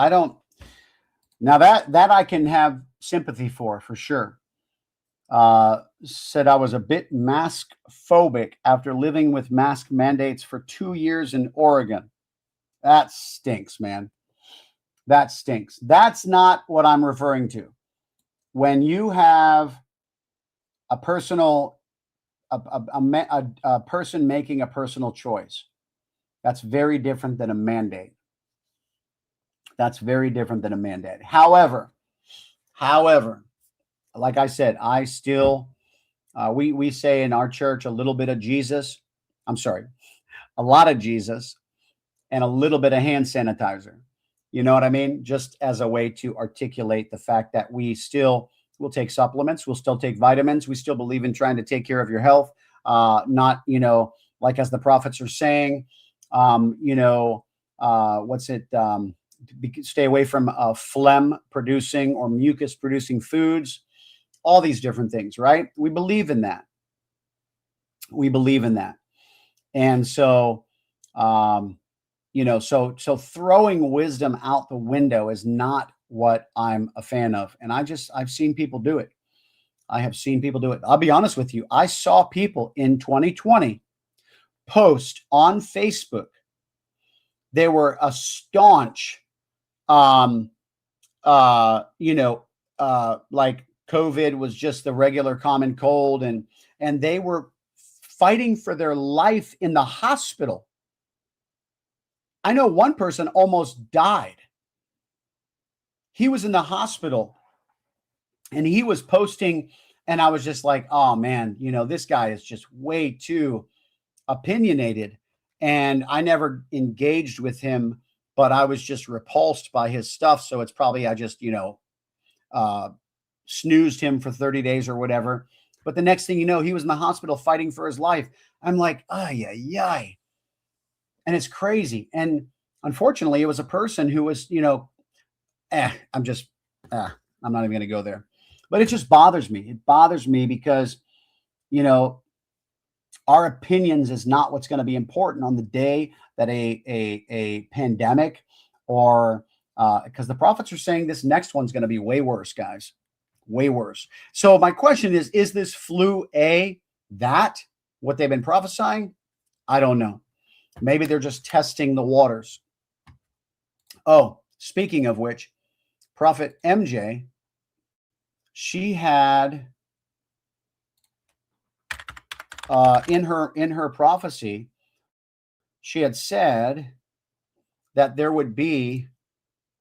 don't, now that I can have sympathy for sure. Said I was a bit mask phobic after living with mask mandates for 2 years in Oregon. That stinks, man. That stinks. That's not what I'm referring to. When you have a personal, a person making a personal choice, that's very different than a mandate. That's very different than a mandate. However, like I said, I still, we say in our church a little bit of Jesus. I'm sorry, a lot of Jesus and a little bit of hand sanitizer. You know what I mean? Just as a way to articulate the fact that we still will take supplements. We'll still take vitamins. We still believe in trying to take care of your health. Not, like as the prophets are saying, stay away from phlegm producing or mucus producing foods, all these different things, right? We believe in that. And so, so throwing wisdom out the window is not what I'm a fan of. And I've seen people do it. I'll be honest with you. I saw people in 2020 post on Facebook. They were a staunch, like COVID was just the regular common cold. And they were fighting for their life in the hospital. I know one person almost died. He was in the hospital and he was posting, and I was just like, oh man, this guy is just way too opinionated. And I never engaged with him, but I was just repulsed by his stuff. So it's probably, I just, snoozed him for 30 days or whatever. But the next thing you know, he was in the hospital fighting for his life. I'm like, ay, ay, ay. And it's crazy. And unfortunately, it was a person who was, I'm not even going to go there. But it just bothers me. It bothers me because, our opinions is not what's going to be important on the day that a pandemic or because the prophets are saying this next one's going to be way worse, guys, way worse. So my question is this flu that what they've been prophesying? I don't know. Maybe they're just testing the waters. Oh, speaking of which, Prophet MJ, she had in her prophecy, she had said that there would be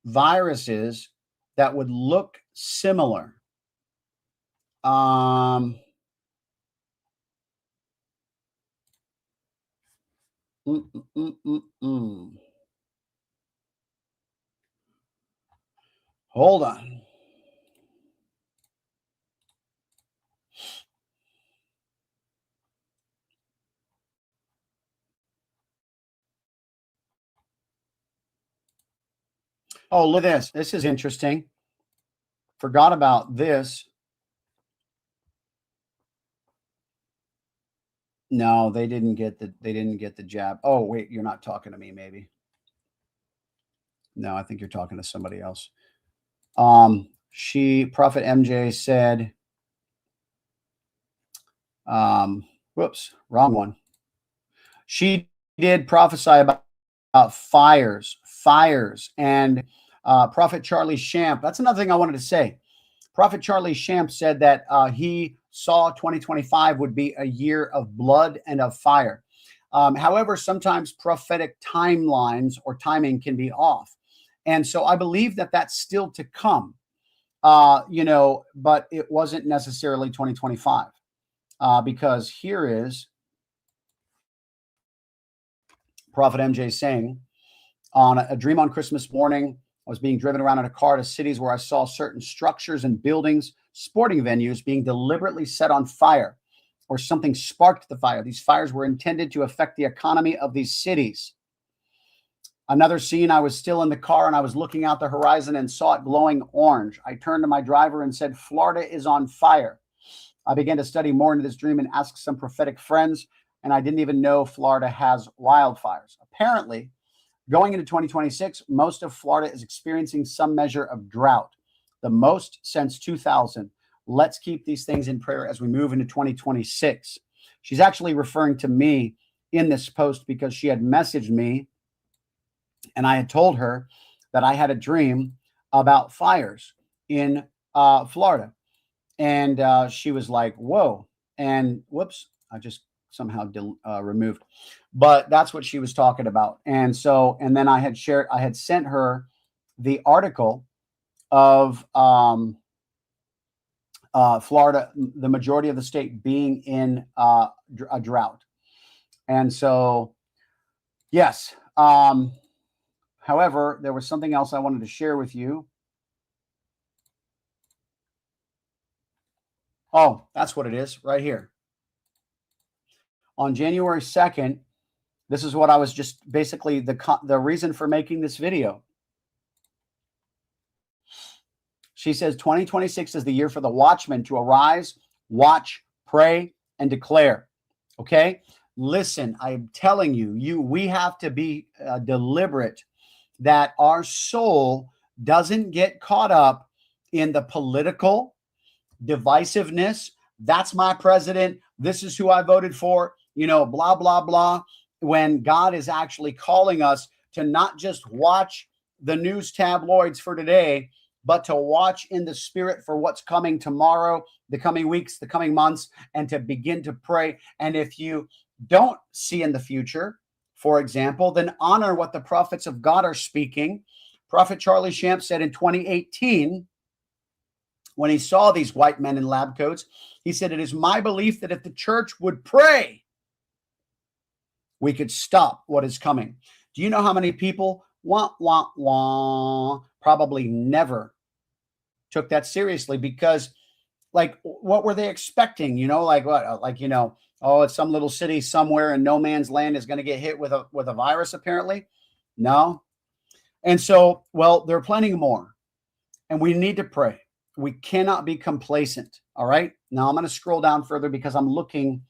viruses that would look similar. Hold on. Oh, look at this. This is interesting. Forgot about this. No, they didn't get the jab. Oh, wait, you're not talking to me, maybe. No, I think you're talking to somebody else. Prophet MJ said, whoops, wrong one. She did prophesy about fires. And Prophet Charlie Shamp, that's another thing I wanted to say. Prophet Charlie Shamp said that he saw 2025 would be a year of blood and of fire. However, sometimes prophetic timelines or timing can be off. And so I believe that that's still to come, but it wasn't necessarily 2025 because here is Prophet MJ saying, on a dream on Christmas morning, I was being driven around in a car to cities where I saw certain structures and buildings, sporting venues being deliberately set on fire, or something sparked the fire. These fires were intended to affect the economy of these cities. Another scene, I was still in the car and I was looking out the horizon and saw it glowing orange. I turned to my driver and said, Florida is on fire. I began to study more into this dream and ask some prophetic friends, and I didn't even know Florida has wildfires. Apparently, going into 2026, most of Florida is experiencing some measure of drought, the most since 2000. Let's keep these things in prayer as we move into 2026. She's actually referring to me in this post because she had messaged me and I had told her that I had a dream about fires in Florida. And she was like, whoa. And whoops, I just somehow removed. But that's what she was talking about. And then I had sent her the article of Florida, the majority of the state being in a drought. And so, yes. However, there was something else I wanted to share with you. Oh, that's what it is right here. On January 2nd, this is what I was just basically the reason for making this video. She says 2026 is the year for the watchmen to arise, watch, pray, and declare. Okay? Listen, I'm telling you, we have to be deliberate that our soul doesn't get caught up in the political divisiveness. That's my president. This is who I voted for, blah, blah, blah. When God is actually calling us to not just watch the news tabloids for today, but to watch in the spirit for what's coming tomorrow, the coming weeks, the coming months, and to begin to pray. And if you don't see in the future, for example, then honor what the prophets of God are speaking. Prophet Charlie Shamp said in 2018, when he saw these white men in lab coats, he said, "It is my belief that if the church would pray, we could stop what is coming." Do you know how many people probably never took that seriously? Because, like, what were they expecting? Like what? Like, oh, it's some little city somewhere in no man's land is going to get hit with a virus, apparently. No. And so, well, they're planning more, and we need to pray. We cannot be complacent. All right. Now I'm going to scroll down further because I'm looking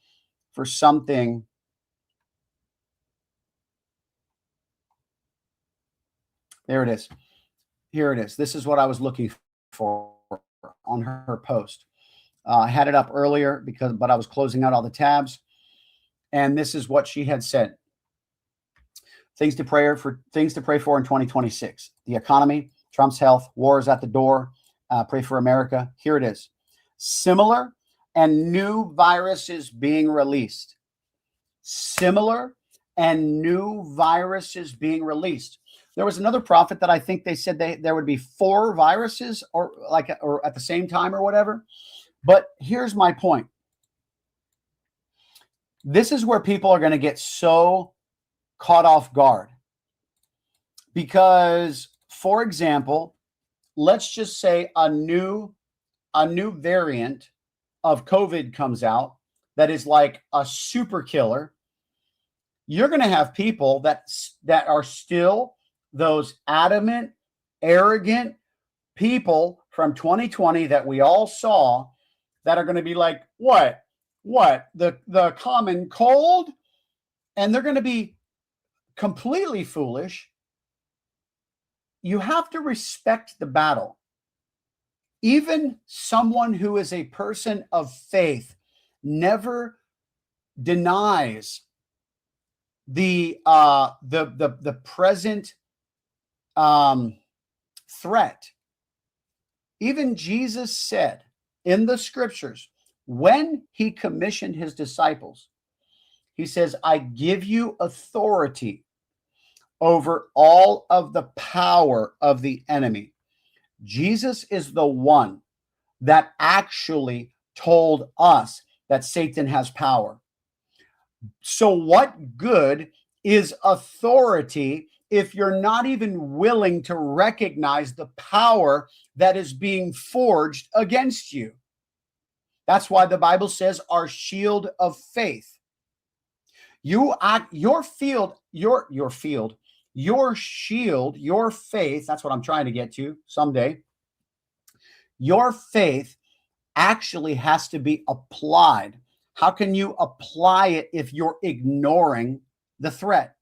for something. There it is. Here it is. This is what I was looking for on her post. I had it up earlier but I was closing out all the tabs. And this is what she had said. Things to pray for in 2026. The economy, Trump's health, war is at the door. Pray for America. Here it is. Similar and new viruses being released. Similar and new viruses being released. There was another prophet that I think they said there would be 4 viruses or at the same time or whatever. But here's my point. This is where people are going to get so caught off guard. Because, for example, let's just say a new variant of COVID comes out that is like a super killer. You're going to have people that are still those adamant, arrogant people from 2020 that we all saw that are going to be like, what? The common cold? And they're going to be completely foolish. You have to respect the battle. Even someone who is a person of faith never denies the present threat. Even Jesus said in the scriptures, when he commissioned his disciples, he says, "I give you authority over all of the power of the enemy." Jesus is the one that actually told us that Satan has power. So what good is authority if you're not even willing to recognize the power that is being forged against you? That's why the Bible says our shield of faith. Your shield, your faith, that's what I'm trying to get to someday. Your faith actually has to be applied. How can you apply it if you're ignoring the threat?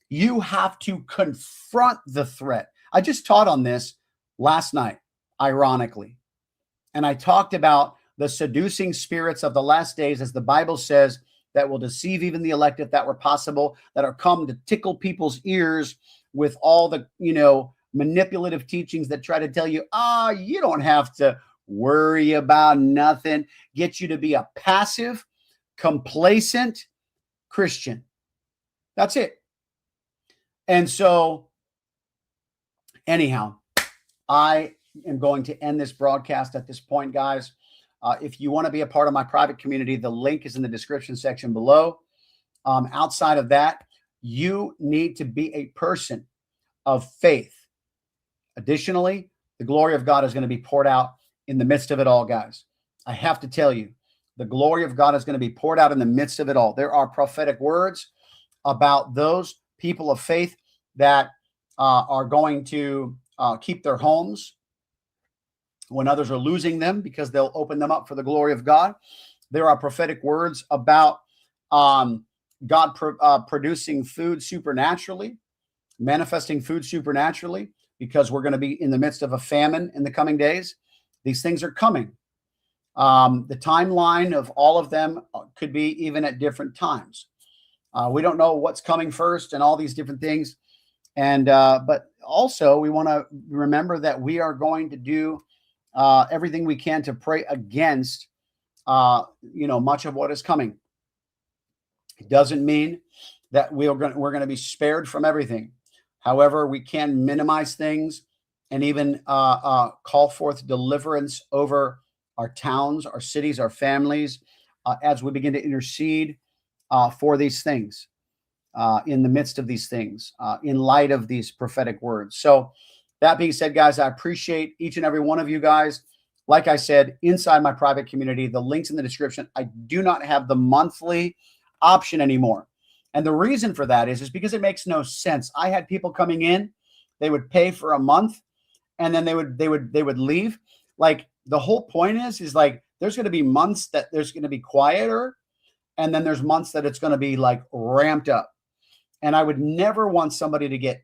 You have to confront the threat. I just taught on this last night, ironically. And I talked about the seducing spirits of the last days, as the Bible says, that will deceive even the elect if that were possible, that are come to tickle people's ears with all the, manipulative teachings that try to tell you, you don't have to worry about nothing, get you to be a passive, complacent Christian. That's it. And so, anyhow, I am going to end this broadcast at this point, guys. If you want to be a part of my private community, the link is in the description section below. Outside of that, you need to be a person of faith. Additionally, the glory of God is going to be poured out in the midst of it all, guys. I have to tell you, the glory of God is going to be poured out in the midst of it all. There are prophetic words about those people of faith that are going to keep their homes when others are losing them, because they'll open them up for the glory of God. There are prophetic words about God producing food supernaturally, manifesting food supernaturally, because we're going to be in the midst of a famine in the coming days. These things are coming. The timeline of all of them could be even at different times. We don't know what's coming first and all these different things. And but also we want to remember that we are going to do everything we can to pray against much of what is coming. It doesn't mean that we're going to be spared from everything. However, we can minimize things and even call forth deliverance over our towns, our cities, our families, as we begin to intercede for these things, in the midst of these things, in light of these prophetic words. So that being said, guys, I appreciate each and every one of you guys. Like I said, inside my private community, the link's in the description. I do not have the monthly option anymore. And the reason for that is because it makes no sense. I had people coming in, they would pay for a month and then they would leave. Like the whole point is like, there's going to be months that there's going to be quieter. And then there's months that it's going to be like ramped up. And I would never want somebody to get,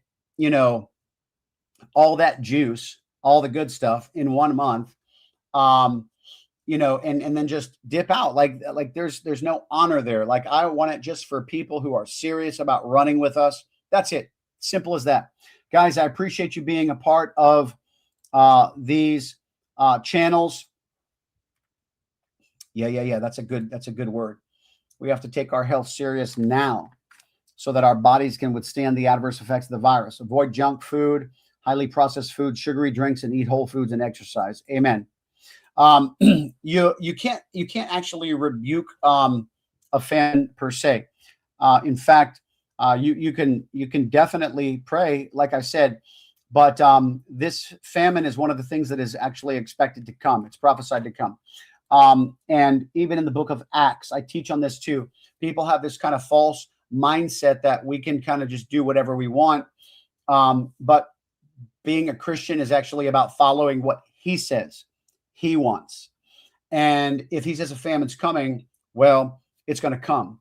all that juice, all the good stuff in 1 month, and then just dip out. Like there's no honor there. Like I want it just for people who are serious about running with us. That's it. Simple as that. Guys, I appreciate you being a part of these channels. Yeah. That's a good word. We have to take our health serious now so that our bodies can withstand the adverse effects of the virus. Avoid junk food, highly processed food, sugary drinks, and eat whole foods and exercise. Amen. You can't actually rebuke a famine per se. In fact, you can definitely pray, like I said, but this famine is one of the things that is actually expected to come. It's prophesied to come. And even in the book of Acts, I teach on this too. People have this kind of false mindset that we can kind of just do whatever we want. But being a Christian is actually about following what he says he wants. And if he says a famine's coming, well, it's going to come.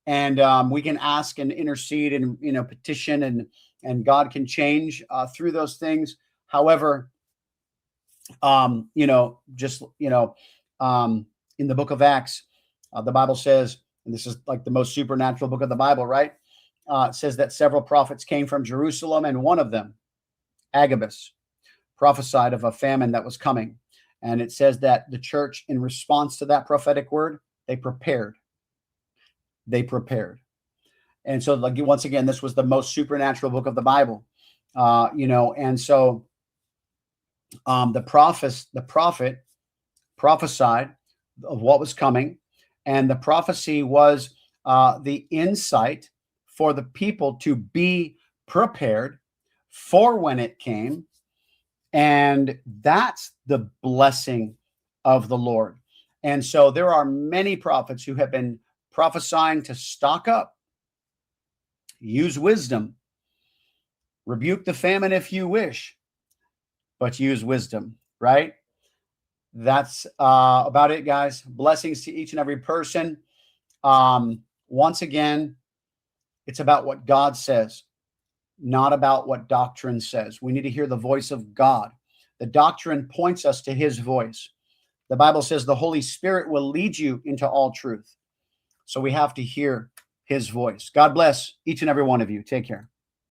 And we can ask and intercede and, petition and God can change through those things. However, in the book of Acts, the Bible says, and this is like the most supernatural book of the Bible, right? It says that several prophets came from Jerusalem, and one of them, Agabus, prophesied of a famine that was coming. And it says that the church, in response to that prophetic word, they prepared. And so, like, once again, this was the most supernatural book of the Bible, and so the prophet prophesied of what was coming, and the prophecy was the insight for the people to be prepared for when it came. And that's the blessing of the Lord. And so there are many prophets who have been prophesying to stock up, use wisdom, rebuke the famine if you wish, but use wisdom, right? That's about it, guys. Blessings to each and every person. Once again, it's about what God says, not about what doctrine says. We need to hear the voice of God. The doctrine points us to his voice. The Bible says the Holy Spirit will lead you into all truth. So we have to hear his voice. God bless each and every one of you. Take care.